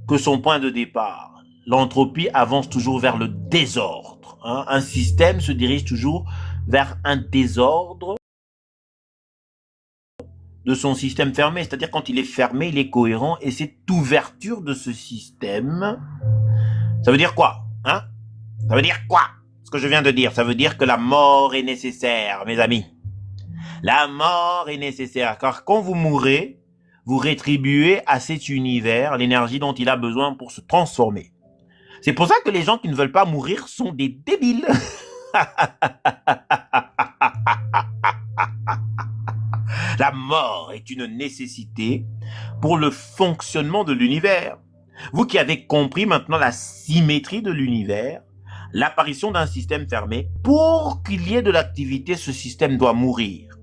que son point de départ. L'entropie avance toujours vers le désordre. Hein. Un système se dirige toujours vers un désordre de son système fermé. C'est-à-dire quand il est fermé, il est cohérent et cette ouverture de ce système, ça veut dire quoi, hein? Ça veut dire quoi? Ce que je viens de dire, ça veut dire que la mort est nécessaire, mes amis. La mort est nécessaire, car quand vous mourrez, vous rétribuez à cet univers l'énergie dont il a besoin pour se transformer. C'est pour ça que les gens qui ne veulent pas mourir sont des débiles. La mort est une nécessité pour le fonctionnement de l'univers. Vous qui avez compris maintenant la symétrie de l'univers, l'apparition d'un système fermé, pour qu'il y ait de l'activité, ce système doit mourir.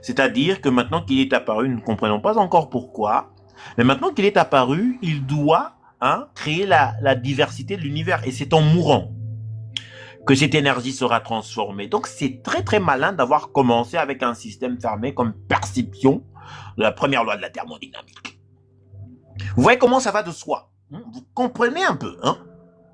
C'est-à-dire que maintenant qu'il est apparu, nous ne comprenons pas encore pourquoi, mais maintenant qu'il est apparu, il doit créer la diversité de l'univers. Et c'est en mourant que cette énergie sera transformée. Donc c'est très très malin d'avoir commencé avec un système fermé comme perception de la première loi de la thermodynamique. Vous voyez comment ça va de soi, hein? Vous comprenez un peu, hein?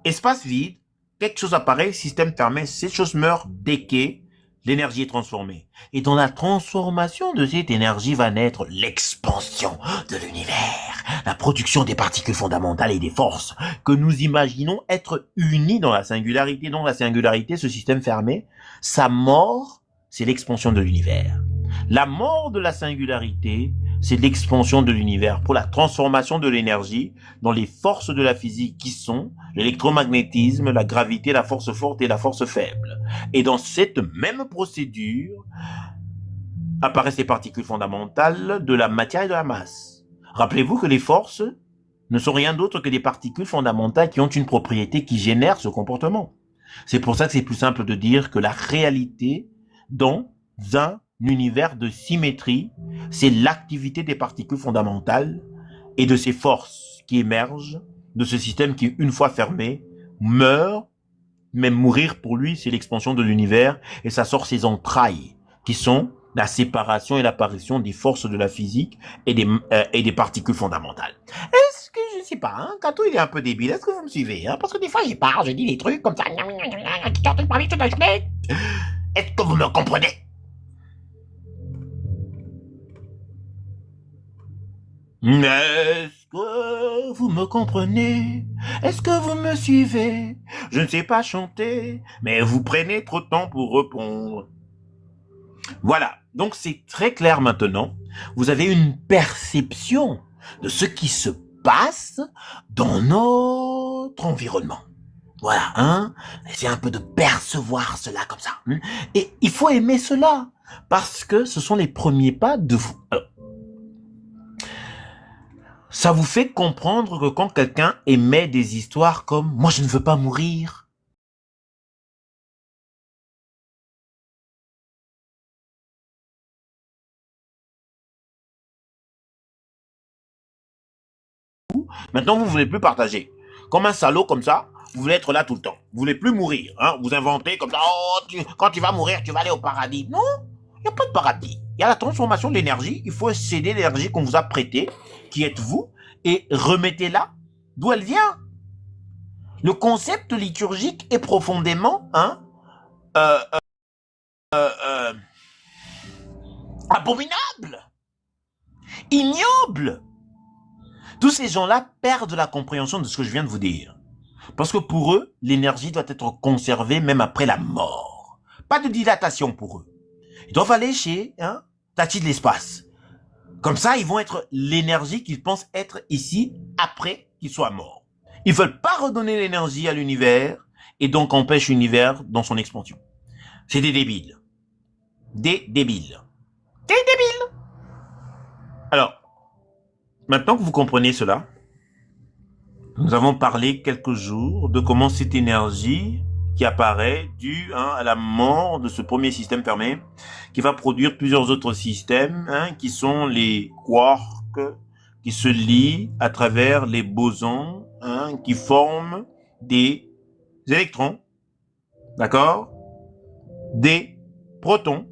Espace vide, quelque chose apparaît, système fermé, cette chose meurt, déquée, l'énergie est transformée. Et dans la transformation de cette énergie va naître l'expansion de l'univers, la production des particules fondamentales et des forces que nous imaginons être unies dans la singularité. Dans la singularité, ce système fermé, sa mort, c'est l'expansion de l'univers. La mort de la singularité, c'est l'expansion de l'univers pour la transformation de l'énergie dans les forces de la physique qui sont l'électromagnétisme, la gravité, la force forte et la force faible. Et dans cette même procédure apparaissent les particules fondamentales de la matière et de la masse. Rappelez-vous que les forces ne sont rien d'autre que des particules fondamentales qui ont une propriété qui génère ce comportement. C'est pour ça que c'est plus simple de dire que la réalité dans un univers de symétrie, c'est l'activité des particules fondamentales et de ces forces qui émergent de ce système qui, une fois fermé, meurt. Même mourir pour lui, c'est l'expansion de l'univers et ça sort ses entrailles qui sont la séparation et l'apparition des forces de la physique et des particules fondamentales. Est-ce que, je ne sais pas, hein, Kato il est un peu débile, est-ce que vous me suivez, hein? Parce que des fois j'y parle, je dis des trucs comme ça. Est-ce que vous me comprenez? Est-ce que vous me comprenez? Est-ce que vous me suivez? Je ne sais pas chanter, mais vous prenez trop de temps pour répondre. Voilà, donc c'est très clair maintenant. Vous avez une perception de ce qui se passe dans notre environnement. Voilà, hein. Essayez un peu de percevoir cela comme ça. Hein. Et il faut aimer cela, parce que ce sont les premiers pas de vous. Alors, ça vous fait comprendre que quand quelqu'un émet des histoires comme « moi je ne veux pas mourir », maintenant vous voulez plus partager. Comme un salaud comme ça, vous voulez être là tout le temps. Vous voulez plus mourir. Hein. Vous inventez comme ça, oh, quand tu vas mourir, tu vas aller au paradis. Non, il n'y a pas de paradis. Il y a la transformation de l'énergie. Il faut céder l'énergie qu'on vous a prêtée, qui êtes vous, et remettez-la d'où elle vient. Le concept liturgique est profondément euh, euh, euh, abominable, ignoble. Tous ces gens-là perdent la compréhension de ce que je viens de vous dire. Parce que pour eux, l'énergie doit être conservée même après la mort. Pas de dilatation pour eux. Ils doivent aller chez Tati de l'espace. Comme ça, ils vont être l'énergie qu'ils pensent être ici après qu'ils soient morts. Ils veulent pas redonner l'énergie à l'univers et donc empêchent l'univers dans son expansion. C'est des débiles. Des débiles. Des débiles. Alors, maintenant que vous comprenez cela, nous avons parlé quelques jours de comment cette énergie qui apparaît due à la mort de ce premier système fermé, qui va produire plusieurs autres systèmes, qui sont les quarks, qui se lient à travers les bosons, qui forment des électrons, d'accord, des protons,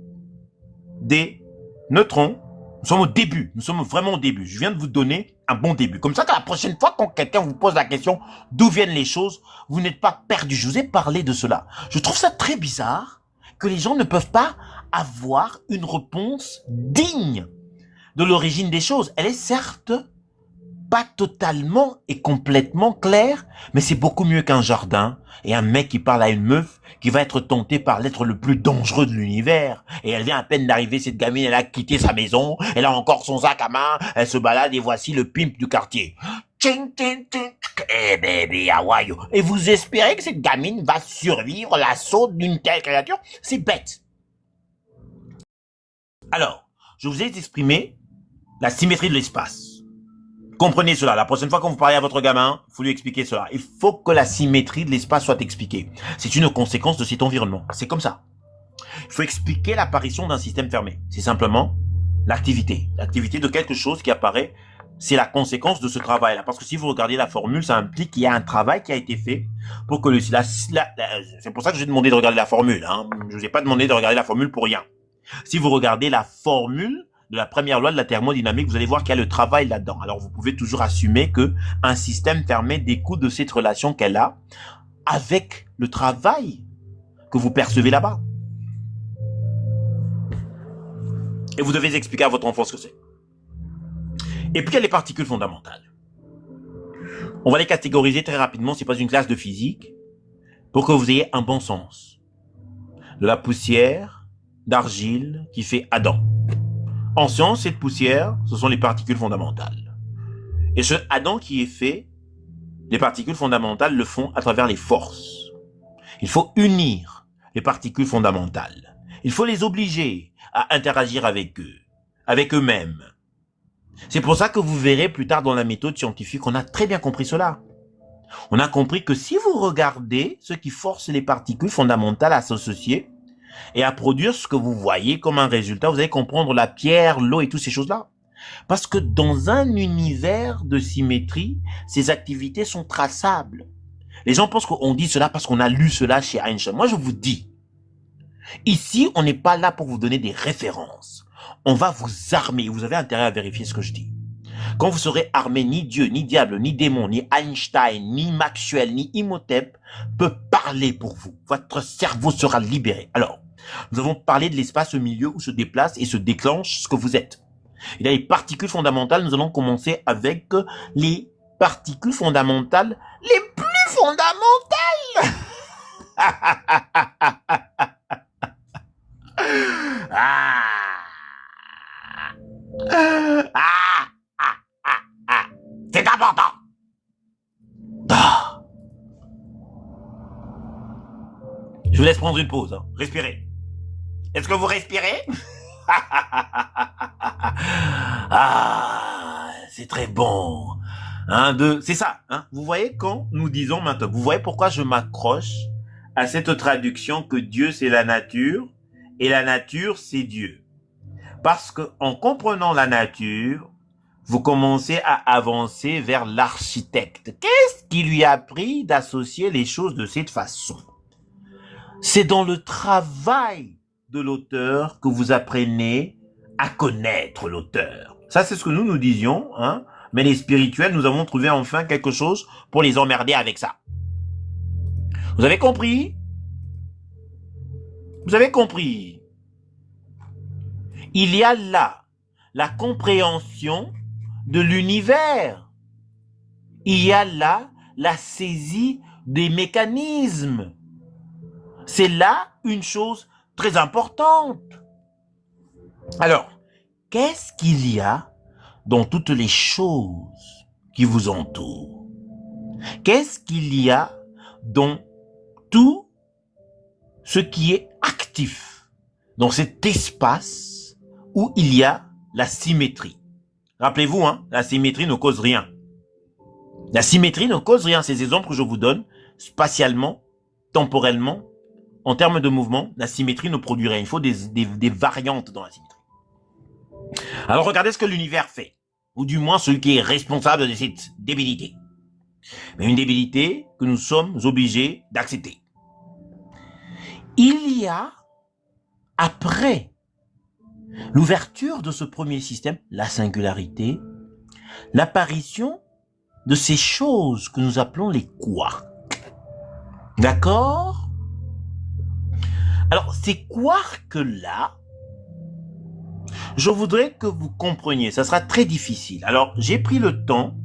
des neutrons. Nous sommes au début, nous sommes vraiment au début. Je viens de vous donner un bon début. Comme ça, que la prochaine fois, quand quelqu'un vous pose la question d'où viennent les choses, vous n'êtes pas perdu. Je vous ai parlé de cela. Je trouve ça très bizarre que les gens ne peuvent pas avoir une réponse digne de l'origine des choses. Elle est certes pas totalement et complètement claire, mais c'est beaucoup mieux qu'un jardin et un mec qui parle à une meuf qui va être tenté par l'être le plus dangereux de l'univers. Et elle vient à peine d'arriver, cette gamine, elle a quitté sa maison, elle a encore son sac à main, elle se balade et voici le pimp du quartier. Tching, tching, tching. Eh baby, how are you? Et vous espérez que cette gamine va survivre à l'assaut d'une telle créature? C'est bête. Alors, je vous ai exprimé la symétrie de l'espace. Comprenez cela. La prochaine fois quand vous parlez à votre gamin, il faut lui expliquer cela. Il faut que la symétrie de l'espace soit expliquée. C'est une conséquence de cet environnement. C'est comme ça. Il faut expliquer l'apparition d'un système fermé. C'est simplement l'activité. L'activité de quelque chose qui apparaît, c'est la conséquence de ce travail-là. Parce que si vous regardez la formule, ça implique qu'il y a un travail qui a été fait pour que c'est pour ça que je vous ai demandé de regarder la formule. Je vous ai pas demandé de regarder la formule pour rien. Si vous regardez la formule de la première loi de la thermodynamique, vous allez voir qu'il y a le travail là-dedans. Alors, vous pouvez toujours assumer que un système fermé découle de cette relation qu'elle a avec le travail que vous percevez là-bas. Et vous devez expliquer à votre enfant ce que c'est. Et puis, il y a les particules fondamentales. On va les catégoriser très rapidement, c'est pas une classe de physique, pour que vous ayez un bon sens. De la poussière d'argile qui fait Adam. En science, cette poussière, ce sont les particules fondamentales. Et ce Adam qui est fait, les particules fondamentales le font à travers les forces. Il faut unir les particules fondamentales. Il faut les obliger à interagir avec eux, avec eux-mêmes. C'est pour ça que vous verrez plus tard dans la méthode scientifique, on a très bien compris cela. On a compris que si vous regardez ce qui force les particules fondamentales à s'associer, et à produire ce que vous voyez comme un résultat, vous allez comprendre la pierre, l'eau et toutes ces choses-là. Parce que dans un univers de symétrie, ces activités sont traçables. Les gens pensent qu'on dit cela parce qu'on a lu cela chez Einstein. Moi, je vous dis, ici, on n'est pas là pour vous donner des références. On va vous armer. Vous avez intérêt à vérifier ce que je dis. Quand vous serez armé, ni Dieu, ni diable, ni démon, ni Einstein, ni Maxwell, ni Imhotep peut parler pour vous. Votre cerveau sera libéré. Alors, nous avons parlé de l'espace au milieu où se déplace et se déclenche ce que vous êtes. Il y a les particules fondamentales. Nous allons commencer avec les particules fondamentales les plus fondamentales. Ah. Ah. Ah. C'est important. Ah. vous laisse prendre une pause. Hein. Respirez. Est-ce que vous respirez? Ah, c'est très bon. Un, deux, c'est ça. Hein. Vous voyez quand nous disons maintenant, vous voyez pourquoi je m'accroche à cette traduction que Dieu c'est la nature et la nature c'est Dieu. Parce que en comprenant la nature, vous commencez à avancer vers l'architecte. Qu'est-ce qui lui a appris d'associer les choses de cette façon? C'est dans le travail de l'auteur que vous apprenez à connaître l'auteur. Ça, c'est ce que nous disions, hein. Mais les spirituels, nous avons trouvé enfin quelque chose pour les emmerder avec ça. Vous avez compris? Vous avez compris? Il y a là la compréhension de l'univers. Il y a là la saisie des mécanismes. C'est là une chose très importante. Alors, qu'est-ce qu'il y a dans toutes les choses qui vous entourent? Qu'est-ce qu'il y a dans tout ce qui est actif, dans cet espace où il y a la symétrie? Rappelez-vous, hein, la symétrie ne cause rien. La symétrie ne cause rien. Ces exemples que je vous donne, spatialement, temporellement, en termes de mouvement, la symétrie ne produit rien. Il faut des variantes dans la symétrie. Alors regardez ce que l'univers fait, ou du moins celui qui est responsable de cette débilité. Mais une débilité que nous sommes obligés d'accepter. Il y a, après l'ouverture de ce premier système, la singularité, l'apparition de ces choses que nous appelons les quarks. D'accord? Alors, ces quarks-là, je voudrais que vous compreniez, ça sera très difficile. Alors, j'ai pris le temps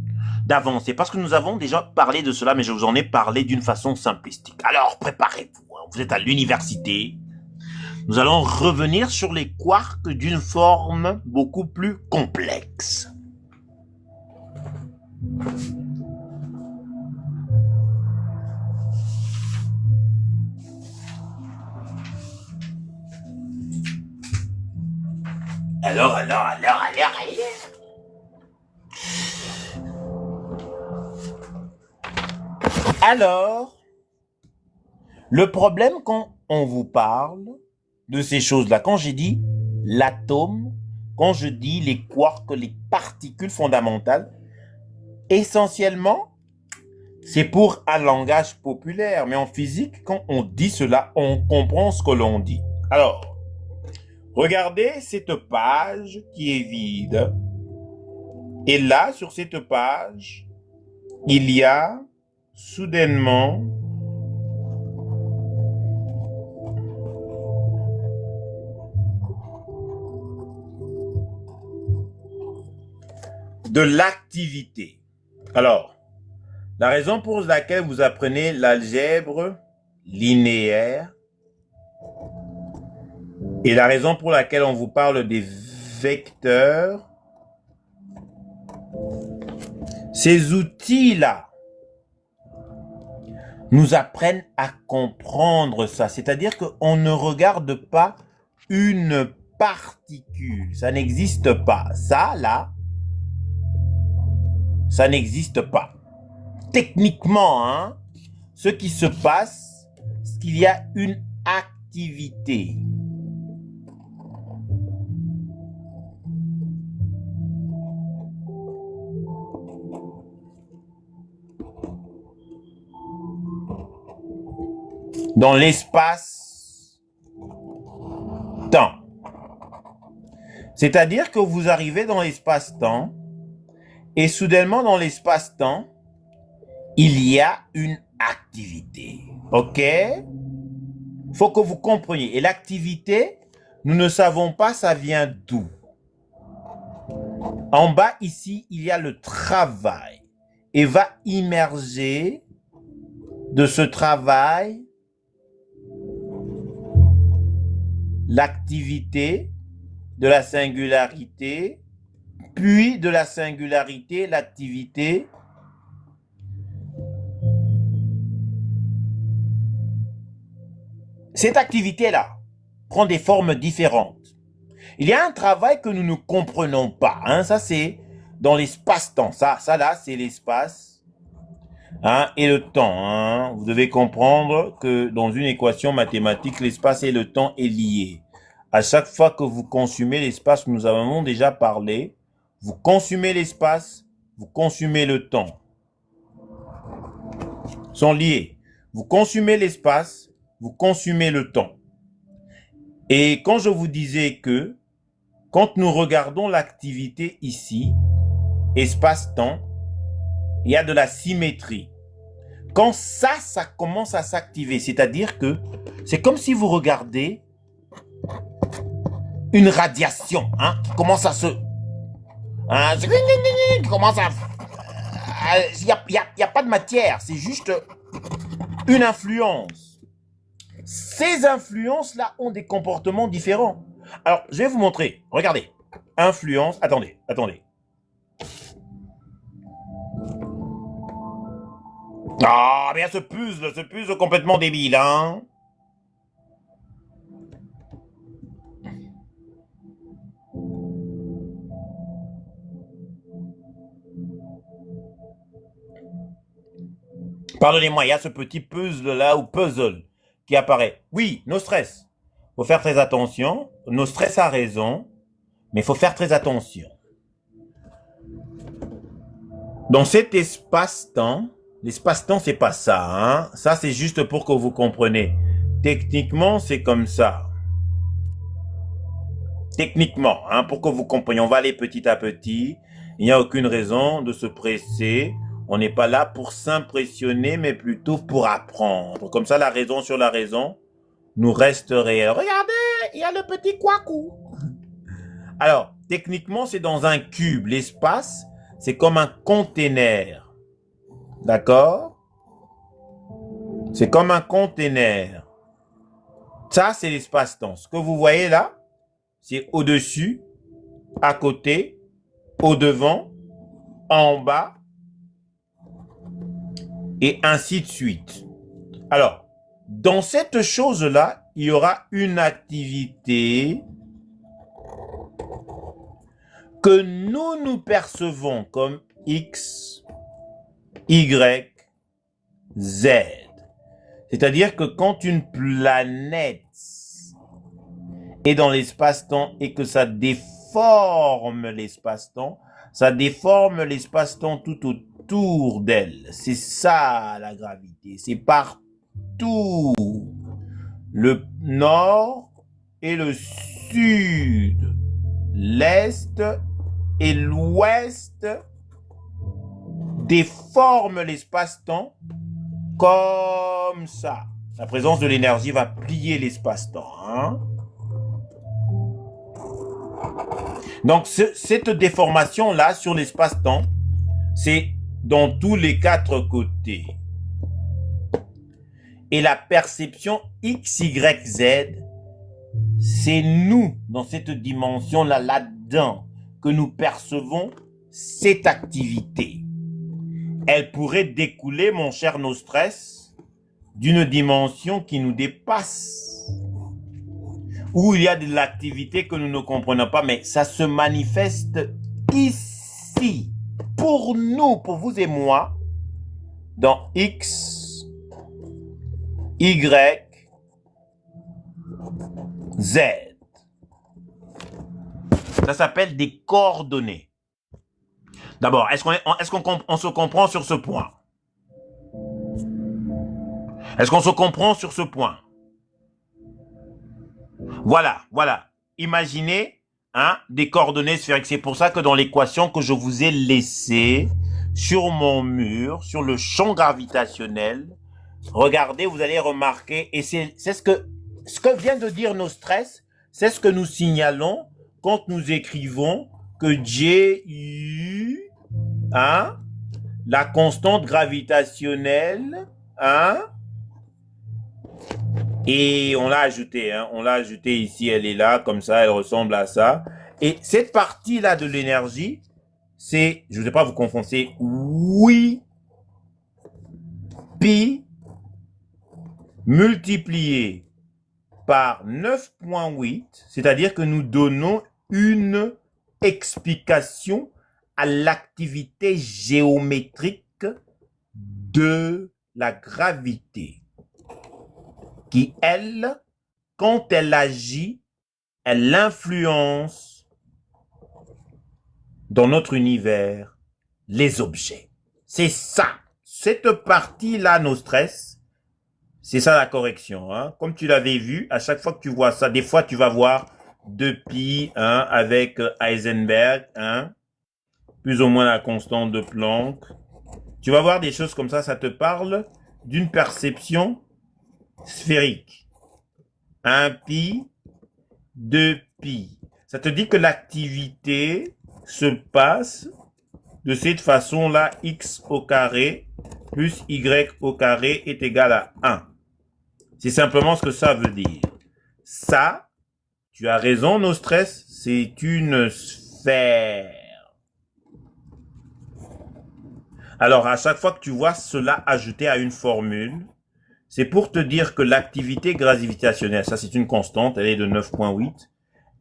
d'avancer parce que nous avons déjà parlé de cela, mais je vous en ai parlé d'une façon simplistique. Alors, préparez-vous, hein, vous êtes à l'université. Nous allons revenir sur les quarks d'une forme beaucoup plus complexe. Alors. Alors, le problème quand on vous parle de ces choses-là, quand j'ai dit l'atome, quand je dis les quarks, les particules fondamentales, essentiellement, c'est pour un langage populaire. Mais en physique, quand on dit cela, on comprend ce que l'on dit. Alors, regardez cette page qui est vide. Et là, sur cette page, il y a soudainement de l'activité. Alors, la raison pour laquelle vous apprenez l'algèbre linéaire et la raison pour laquelle on vous parle des vecteurs, ces outils-là nous apprennent à comprendre ça. C'est-à-dire qu'on ne regarde pas une particule. Ça n'existe pas. Ça, là, ça n'existe pas. Techniquement, hein, ce qui se passe, c'est qu'il y a une activité. Dans l'espace-temps. C'est-à-dire que vous arrivez dans l'espace-temps et soudainement dans l'espace-temps, il y a une activité. OK? Faut que vous compreniez. Et l'activité, nous ne savons pas ça vient d'où. En bas ici, il y a le travail et va immerger de ce travail l'activité de la singularité, puis de la singularité, l'activité, Cette activité-là prend des formes différentes. Il y a un travail que nous ne comprenons pas. Hein, ça, c'est dans l'espace-temps. Ça là, c'est l'espace et le temps. Hein. Vous devez comprendre que dans une équation mathématique, l'espace et le temps est lié. À chaque fois que vous consumez l'espace, nous avons déjà parlé, vous consumez l'espace, vous consumez le temps. Ils sont liés. Vous consumez l'espace, vous consumez le temps. Et quand je vous disais que, quand nous regardons l'activité ici, espace-temps, il y a de la symétrie. Quand ça commence à s'activer, c'est-à-dire que c'est comme si vous regardez une radiation qui commence à se... qui commence à... Il n'y a pas de matière, c'est juste une influence. Ces influences-là ont des comportements différents. Alors, je vais vous montrer. Regardez. Influence. Attendez. Ah, bien ce puzzle complètement débile, hein. Pardonnez-moi, il y a ce petit puzzle-là, ou puzzle, qui apparaît. Oui, nos stress. Faut faire très attention. Nos stress a raison, mais il faut faire très attention. Dans cet espace-temps, l'espace-temps, c'est pas ça. Hein? Ça, c'est juste pour que vous compreniez. Techniquement, c'est comme ça. Techniquement, pour que vous compreniez. On va aller petit à petit. Il n'y a aucune raison de se presser. On n'est pas là pour s'impressionner, mais plutôt pour apprendre. Comme ça, la raison sur la raison nous reste réelle. Regardez, il y a le petit couacou. Alors, techniquement, c'est dans un cube. L'espace, c'est comme un conteneur. D'accord? C'est comme un conteneur. Ça, c'est l'espace-temps. Ce que vous voyez là, c'est au-dessus, à côté, au-devant, en bas, et ainsi de suite. Alors, dans cette chose-là, il y aura une activité que nous percevons comme X, Y, Z. C'est-à-dire que quand une planète est dans l'espace-temps et que ça déforme l'espace-temps, ça déforme l'espace-temps tout autour d'elle. C'est ça la gravité. C'est partout. Le nord et le sud, l'est et l'ouest déforment l'espace-temps comme ça. La présence de l'énergie va plier l'espace-temps. Donc, cette déformation-là sur l'espace-temps, c'est dans tous les quatre côtés. Et la perception X, Y, Z, c'est nous, dans cette dimension-là, là-dedans, que nous percevons cette activité. Elle pourrait découler, mon cher Nostress, d'une dimension qui nous dépasse, où il y a de l'activité que nous ne comprenons pas, mais ça se manifeste ici, pour nous, pour vous et moi, dans X, Y, Z. Ça s'appelle des coordonnées. D'abord, est-ce qu'on se comprend sur ce point? Est-ce qu'on se comprend sur ce point? Voilà. Imaginez des coordonnées sphériques. C'est pour ça que dans l'équation que je vous ai laissée sur mon mur, sur le champ gravitationnel, regardez, vous allez remarquer, et c'est ce que vient de dire Nostress, c'est ce que nous signalons quand nous écrivons que J, la constante gravitationnelle, et on l'a ajouté ici, elle est là, comme ça, elle ressemble à ça. Et cette partie-là de l'énergie, c'est, je ne vais pas vous confondre, c'est oui, pi, multiplié par 9.8, c'est-à-dire que nous donnons une explication à l'activité géométrique de la gravité, qui, elle, quand elle agit, elle influence dans notre univers les objets. C'est ça. Cette partie-là, nos stress, c'est ça la correction. Hein. Comme tu l'avais vu, à chaque fois que tu vois ça, des fois tu vas voir 2π avec Heisenberg, plus ou moins la constante de Planck. Tu vas voir des choses comme ça te parle d'une perception sphérique. 1π, 2π. Ça te dit que l'activité se passe de cette façon-là, x au carré plus y au carré est égal à 1. C'est simplement ce que ça veut dire. Ça, tu as raison, nos stress, c'est une sphère. Alors, à chaque fois que tu vois cela ajouté à une formule, c'est pour te dire que l'activité gravitationnelle, ça c'est une constante, elle est de 9.8,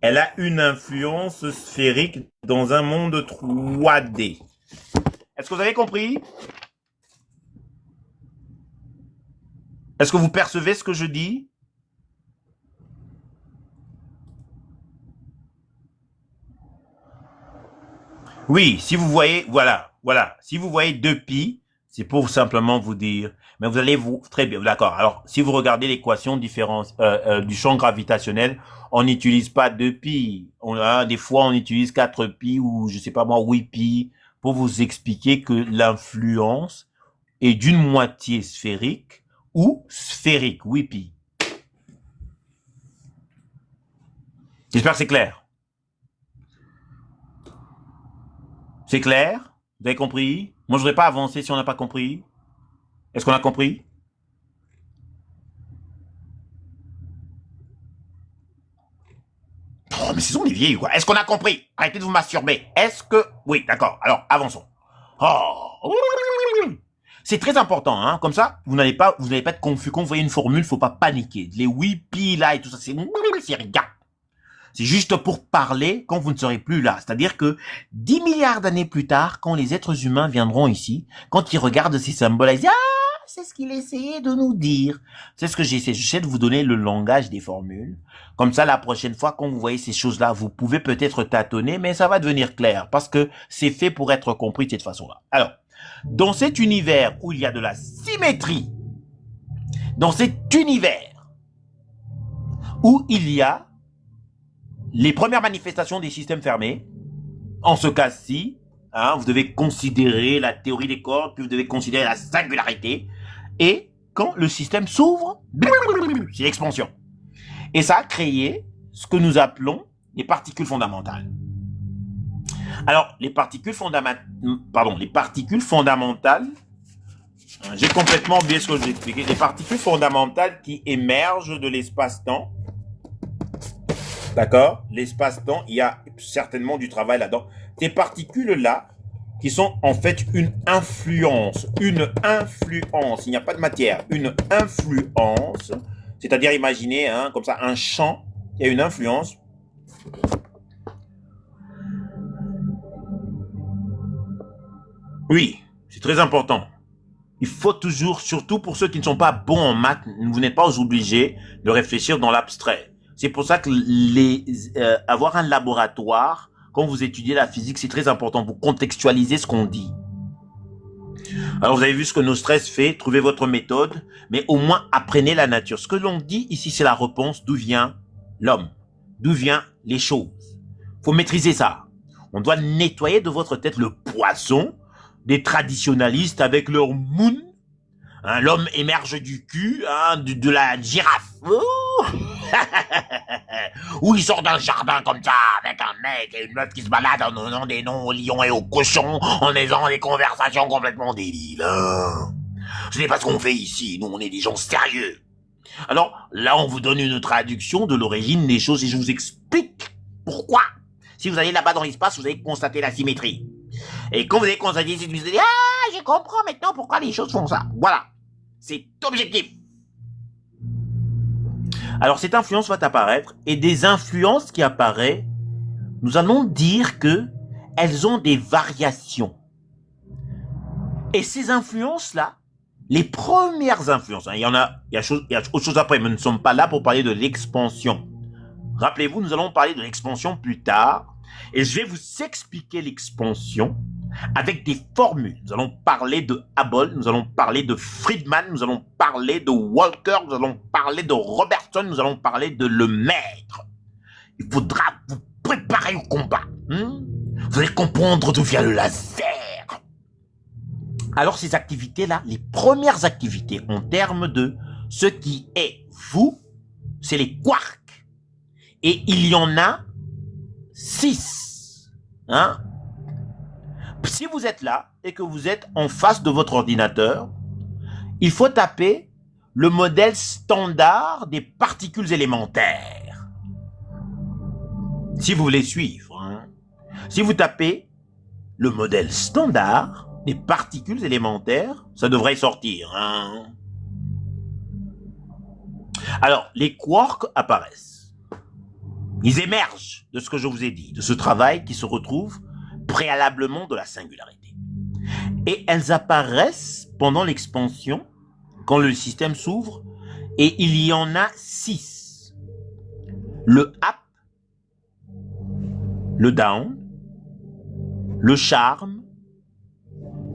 elle a une influence sphérique dans un monde 3D. Est-ce que vous avez compris? Est-ce que vous percevez ce que je dis? Oui, si vous voyez, voilà. Si vous voyez 2π, c'est pour simplement vous dire, mais vous allez très bien, d'accord. Alors, si vous regardez l'équation différence du champ gravitationnel, on n'utilise pas 2π. Des fois, on utilise 4π ou, je sais pas moi, 8π pour vous expliquer que l'influence est d'une moitié sphérique ou sphérique, 8π. J'espère que c'est clair. C'est clair? Vous avez compris? Moi, je ne voudrais pas avancer si on n'a pas compris. Est-ce qu'on a compris? Oh, mais ce sont des vieilles, quoi. Est-ce qu'on a compris? Arrêtez de vous masturber. Est-ce que... Oui, d'accord. Alors, avançons. Oh. C'est très important, hein. Comme ça, vous n'allez pas être confus. Quand vous voyez une formule, faut pas paniquer. Les 8π là et tout ça, c'est rien. C'est juste pour parler quand vous ne serez plus là. C'est-à-dire que 10 milliards d'années plus tard, quand les êtres humains viendront ici, quand ils regardent ces symboles, ils disent « Ah, c'est ce qu'il essayait de nous dire. » C'est ce que j'essaie de vous donner le langage des formules. Comme ça, la prochaine fois, quand vous voyez ces choses-là, vous pouvez peut-être tâtonner, mais ça va devenir clair parce que c'est fait pour être compris de cette façon-là. Alors, dans cet univers où il y a de la symétrie, dans cet univers où il y a les premières manifestations des systèmes fermés, en ce cas-ci, vous devez considérer la théorie des cordes, puis vous devez considérer la singularité, et quand le système s'ouvre, c'est l'expansion. Et ça a créé ce que nous appelons les particules fondamentales. Alors, les particules fondamentales, j'ai complètement oublié ce que je vous ai expliqué, les particules fondamentales qui émergent de l'espace-temps. D'accord? L'espace-temps, il y a certainement du travail là-dedans. Ces particules-là, qui sont en fait une influence. Il n'y a pas de matière. Une influence, c'est-à-dire imaginez, comme ça, un champ qui a une influence. Oui, c'est très important. Il faut toujours, surtout pour ceux qui ne sont pas bons en maths, vous n'êtes pas obligés de réfléchir dans l'abstrait. C'est pour ça que avoir un laboratoire, quand vous étudiez la physique, c'est très important. Vous contextualisez ce qu'on dit. Alors, vous avez vu ce que nos stress fait. Trouvez votre méthode, mais au moins apprenez la nature. Ce que l'on dit ici, c'est la réponse d'où vient l'homme, d'où viennent les choses. Faut maîtriser ça. On doit nettoyer de votre tête le poisson des traditionalistes avec leur moon. L'homme émerge du cul de la girafe. Ou il sort d'un jardin comme ça, avec un mec et une meuf qui se baladent en donnant des noms aux lions et aux cochons, en ayant des conversations complètement débiles. Ce n'est pas ce qu'on fait ici, nous on est des gens sérieux. Alors là on vous donne une traduction de l'origine des choses et je vous explique pourquoi. Si vous allez là-bas dans l'espace, vous allez constater la symétrie. Et quand vous allez constater cette symétrie, vous allez dire, je comprends maintenant pourquoi les choses font ça. Voilà, c'est objectif. Alors, cette influence va apparaître et des influences qui apparaissent, nous allons dire que elles ont des variations. Et ces influences-là, les premières influences, il y a autre chose après, mais nous ne sommes pas là pour parler de l'expansion. Rappelez-vous, nous allons parler de l'expansion plus tard, et je vais vous expliquer l'expansion avec des formules. Nous allons parler de Hubble, nous allons parler de Friedman, nous allons parler de Walker, nous allons parler de Robertson, nous allons parler de Lemaître. Il faudra vous préparer au combat. Vous allez comprendre d'où vient le laser. Alors ces activités-là, les premières activités en termes de ce qui est vous, c'est les quarks. Et il y en a 6. Si vous êtes là et que vous êtes en face de votre ordinateur, il faut taper le modèle standard des particules élémentaires. Si vous voulez suivre, si vous tapez le modèle standard des particules élémentaires, ça devrait sortir. Alors, les quarks apparaissent. Ils émergent de ce que je vous ai dit, de ce travail qui se retrouve préalablement de la singularité. Et elles apparaissent pendant l'expansion, quand le système s'ouvre, et il y en a 6. Le up, le down, le charme,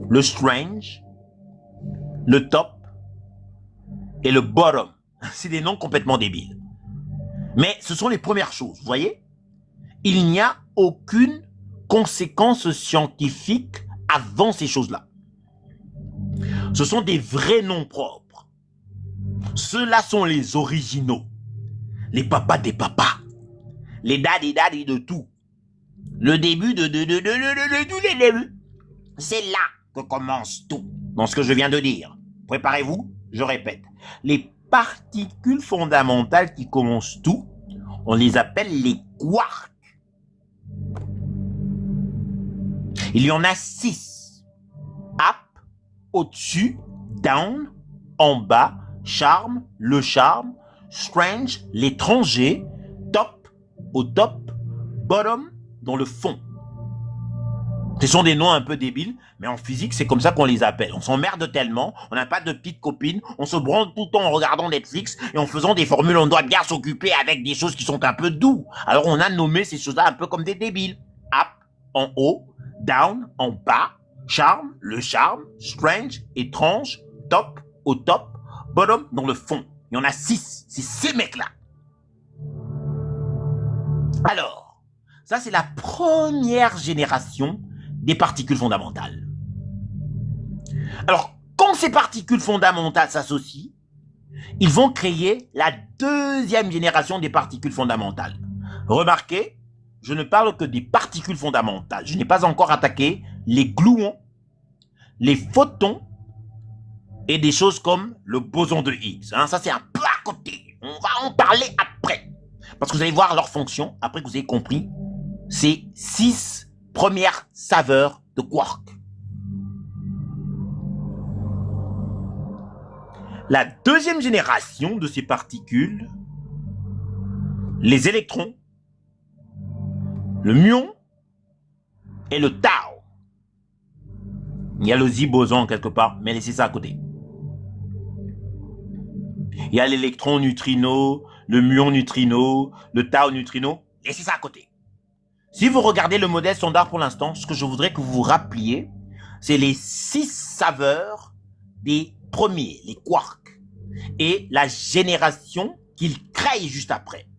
le strange, le top et le bottom. C'est des noms complètement débiles. Mais ce sont les premières choses, vous voyez? Il n'y a aucune conséquence scientifique avant ces choses-là. Ce sont des vrais noms propres. Ceux-là sont les originaux. Les papas des papas. Les daddy de tout. Le début de tous les débuts. C'est là que commence tout. Dans ce que je viens de dire. Préparez-vous, je répète. Les particules fondamentales qui commencent tout, on les appelle les quarks. Il y en a 6. Up, au-dessus, down, en bas, charme, le charme, strange, l'étranger, top, au top, bottom, dans le fond. Ce sont des noms un peu débiles, mais en physique, c'est comme ça qu'on les appelle. On s'emmerde tellement, on n'a pas de petites copines, on se branle tout le temps en regardant Netflix et en faisant des formules, on doit bien s'occuper avec des choses qui sont un peu doux. Alors on a nommé ces choses-là un peu comme des débiles. Up, en haut, down, en bas, charme, le charme, strange, étrange, top, au top, bottom, dans le fond. Il y en a 6, c'est ces mecs-là. Alors, ça c'est la première génération des particules fondamentales. Alors, quand ces particules fondamentales s'associent, ils vont créer la deuxième génération des particules fondamentales. Remarquez, je ne parle que des particules fondamentales. Je n'ai pas encore attaqué les gluons, les photons et des choses comme le boson de Higgs. Ça, c'est un peu à côté. On va en parler après. Parce que vous allez voir leur fonction, après que vous ayez compris, c'est 6 premières saveurs de quark. La deuxième génération de ces particules, les électrons, le muon et le tau. Il y a le Z-boson quelque part, mais laissez ça à côté. Il y a l'électron neutrino, le muon neutrino, le tau neutrino, laissez ça à côté. Si vous regardez le modèle standard pour l'instant, ce que je voudrais que vous vous rappeliez, c'est les 6 saveurs des premiers, les quarks, et la génération qu'ils créent juste après.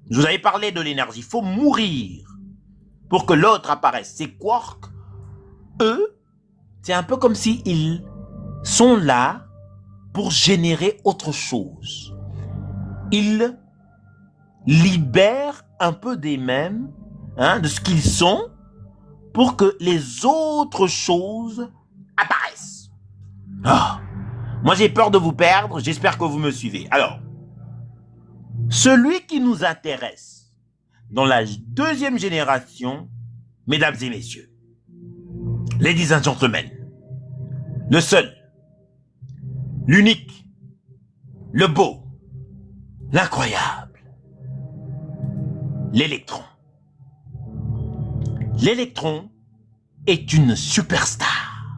Je vous avais parlé de l'énergie. Il faut mourir pour que l'autre apparaisse. Ces quarks, eux, c'est un peu comme s'ils sont là pour générer autre chose. Ils libèrent un peu d'eux-mêmes, de ce qu'ils sont, pour que les autres choses apparaissent. Moi, j'ai peur de vous perdre. J'espère que vous me suivez. Alors, celui qui nous intéresse dans la deuxième génération, mesdames et messieurs, ladies and gentlemen, le seul, l'unique, le beau, L'incroyable. L'électron. L'électron est une superstar.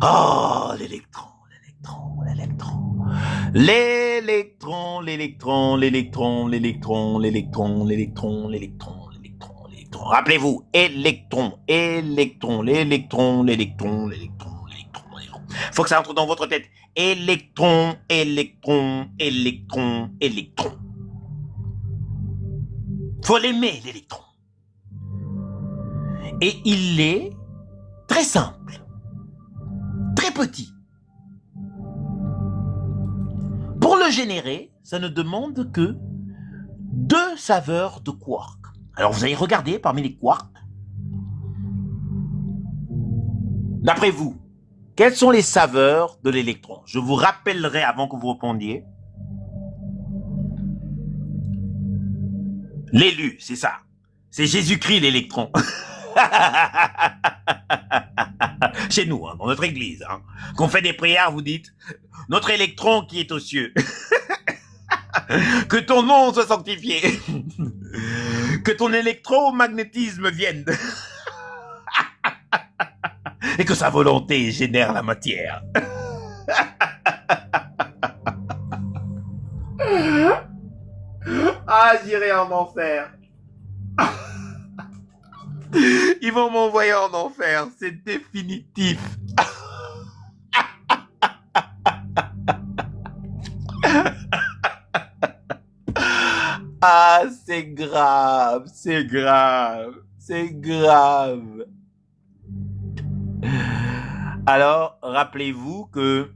Oh, l'électron, l'électron, l'électron. L'électron, l'électron, l'électron, l'électron, l'électron, l'électron, l'électron, l'électron, l'électron. Rappelez-vous, électron, électron, l'électron, l'électron, l'électron, l'électron, l'électron. Faut que ça entre dans votre tête. Électron, électron, électron, électron. Faut l'aimer, l'électron. Et il est très simple, très petit. Pour le générer, ça ne demande que 2 saveurs de quark. Alors vous allez regarder parmi les quarks. D'après vous, quelles sont les saveurs de l'électron? Je vous rappellerai avant que vous répondiez. L'élu, c'est ça. C'est Jésus-Christ, l'électron. Chez nous, hein, dans notre église, hein, qu'on fait des prières, vous dites « Notre électron qui est aux cieux, que ton nom soit sanctifié, que ton électromagnétisme vienne, et que sa volonté génère la matière. » Ah, j'irai en enfer. Ils vont m'envoyer en enfer, c'est définitif. Ah, c'est grave, c'est grave, c'est grave. Alors, rappelez-vous que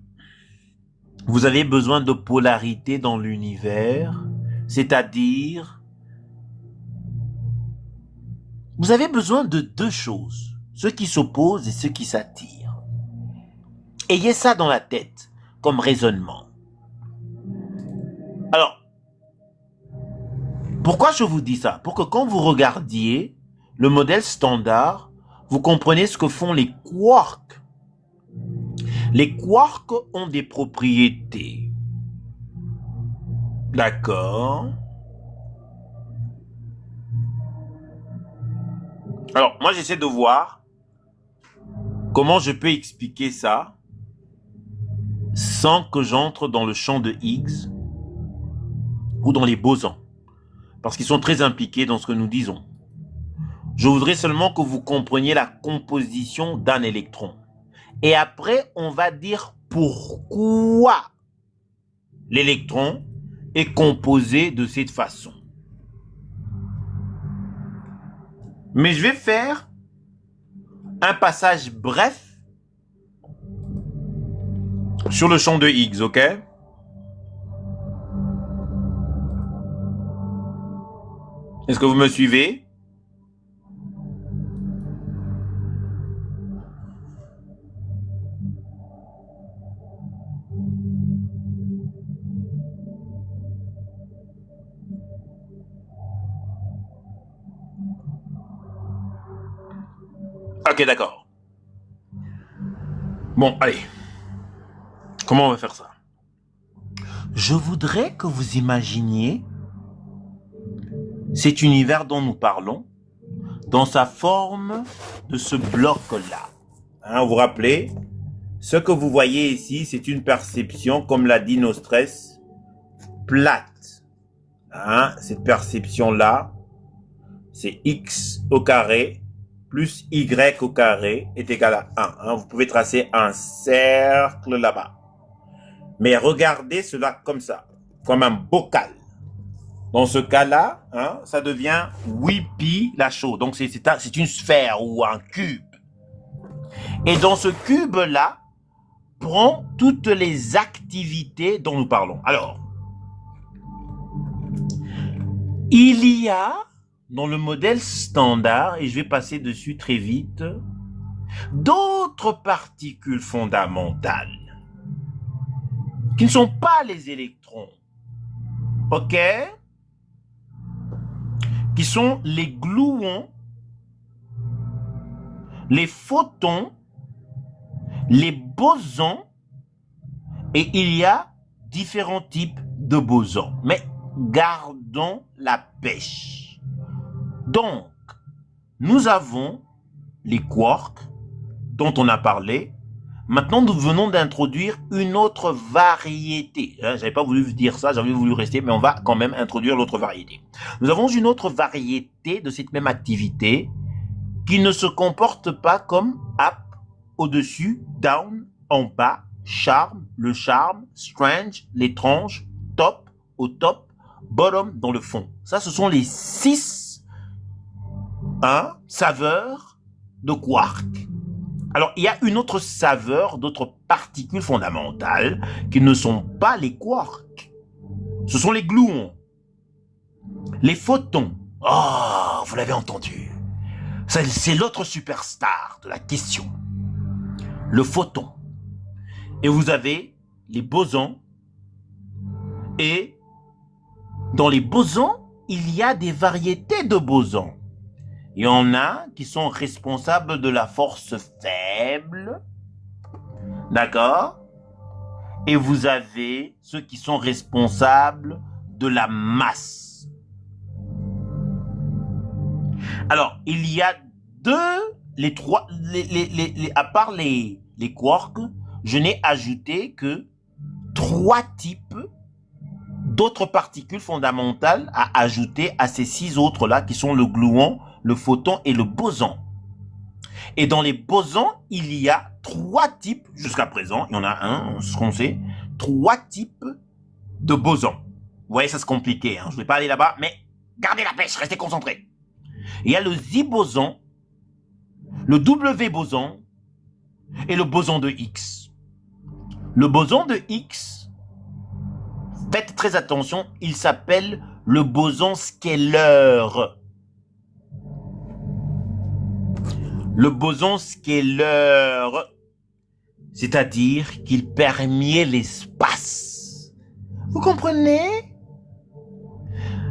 vous avez besoin de polarité dans l'univers, c'est-à-dire vous avez besoin de 2 choses, ceux qui s'opposent et ceux qui s'attirent. Ayez ça dans la tête comme raisonnement. Alors, pourquoi je vous dis ça? Pour que quand vous regardiez le modèle standard, vous comprenez ce que font les quarks. Les quarks ont des propriétés. D'accord. Alors, moi, j'essaie de voir comment je peux expliquer ça sans que j'entre dans le champ de Higgs ou dans les bosons, parce qu'ils sont très impliqués dans ce que nous disons. Je voudrais seulement que vous compreniez la composition d'un électron. Et après, on va dire pourquoi l'électron est composé de cette façon. Mais je vais faire un passage bref sur le champ de Higgs, ok? Est-ce que vous me suivez? Ok, d'accord. Bon, allez. Comment on va faire ça? Je voudrais que vous imaginiez cet univers dont nous parlons dans sa forme de ce bloc-là. Hein, vous vous rappelez? Ce que vous voyez ici, c'est une perception, comme l'a dit Nostres, plate. Hein, cette perception-là, c'est x au carré plus y au carré est égal à 1. Hein. Vous pouvez tracer un cercle là-bas. Mais regardez cela comme ça, comme un bocal. Dans ce cas-là, hein, ça devient 8pi la chose. Donc c'est une sphère ou un cube. Et dans ce cube-là, prend toutes les activités dont nous parlons. Alors, il y a dans le modèle standard, et je vais passer dessus très vite, d'autres particules fondamentales qui ne sont pas les électrons, ok? Qui sont les gluons, les photons, les bosons, et il y a différents types de bosons. Mais gardons la pêche. Donc, nous avons les quarks dont on a parlé. Maintenant, nous venons d'introduire une autre variété. J'avais pas voulu dire ça, j'avais voulu rester, mais on va quand même introduire l'autre variété. Nous avons une autre variété de cette même activité qui ne se comporte pas comme up, au-dessus, down, en bas, charme, le charme, strange, l'étrange, top, au top, bottom, dans le fond. Ça, ce sont les 6 saveurs de quark. Alors, il y a une autre saveur, d'autres particules fondamentales qui ne sont pas les quarks. Ce sont les gluons, les photons. Oh, vous l'avez entendu. C'est l'autre superstar de la question. Le photon. Et vous avez les bosons. Et dans les bosons, il y a des variétés de bosons. Il y en a qui sont responsables de la force faible. D'accord? Et vous avez ceux qui sont responsables de la masse. Alors, il y a à part les quarks, je n'ai ajouté que 3 types d'autres particules fondamentales à ajouter à ces 6 autres-là qui sont le gluon, le photon et le boson. Et dans les bosons, il y a 3 types, jusqu'à présent, il y en a ce qu'on sait, 3 types de bosons. Vous voyez, ça c'est compliqué, je ne vais pas aller là-bas, mais gardez la pêche, restez concentrés. Il y a le Z-boson, le W-boson et le boson de Higgs. Le boson de Higgs, faites très attention, il s'appelle le boson scalaire. Le boson scalaire, c'est-à-dire qu'il permet l'espace. Vous comprenez?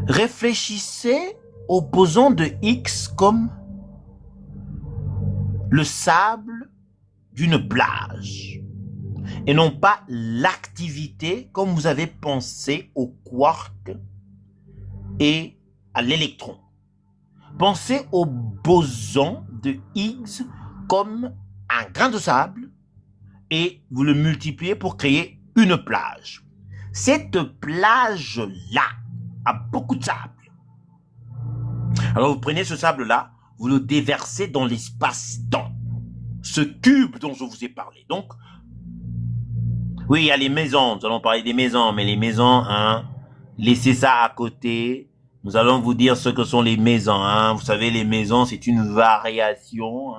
Réfléchissez au boson de Higgs comme le sable d'une plage et non pas l'activité comme vous avez pensé au quark et à l'électron. Pensez au boson de Higgs comme un grain de sable et vous le multipliez pour créer une plage. Cette plage-là a beaucoup de sable. Alors vous prenez ce sable-là, vous le déversez dans l'espace-temps. Ce cube dont je vous ai parlé. Donc, oui, il y a les maisons. Nous allons parler des maisons, mais les maisons, laissez ça à côté. Nous allons vous dire ce que sont les maisons. Vous savez, les maisons, c'est une variation.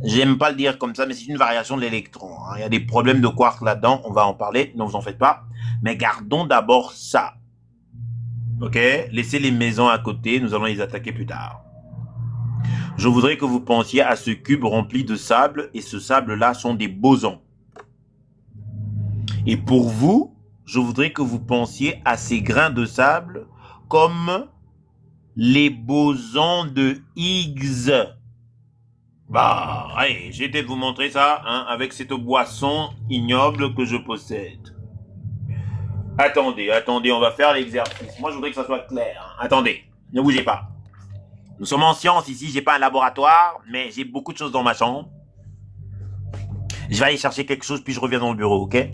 J'aime pas le dire comme ça, mais c'est une variation de l'électron. Il y a des problèmes de quark là-dedans. On va en parler, ne vous en faites pas. Mais gardons d'abord ça. Ok? Laissez les maisons à côté. Nous allons les attaquer plus tard. Je voudrais que vous pensiez à ce cube rempli de sable. Et ce sable-là sont des bosons. Et pour vous, je voudrais que vous pensiez à ces grains de sable comme les bosons de Higgs. Bah, allez, je vais peut-être vous montrer ça, avec cette boisson ignoble que je possède. Attendez, on va faire l'exercice. Moi, je voudrais que ça soit clair. Attendez, ne bougez pas. Nous sommes en science ici, j'ai pas un laboratoire, mais j'ai beaucoup de choses dans ma chambre. Je vais aller chercher quelque chose, puis je reviens dans le bureau, ok?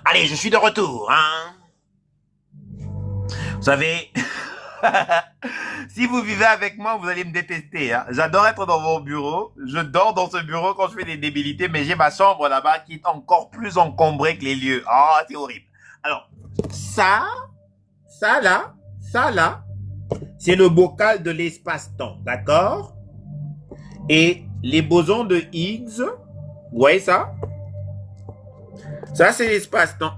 Allez, je suis de retour, Vous savez, si vous vivez avec moi, vous allez me détester, J'adore être dans mon bureau. Je dors dans ce bureau quand je fais des débilités, mais j'ai ma chambre là-bas qui est encore plus encombrée que les lieux. Oh, c'est horrible. Alors, ça là, c'est le bocal de l'espace-temps, d'accord? Et les bosons de Higgs, vous voyez ça? Ça, c'est l'espace-temps.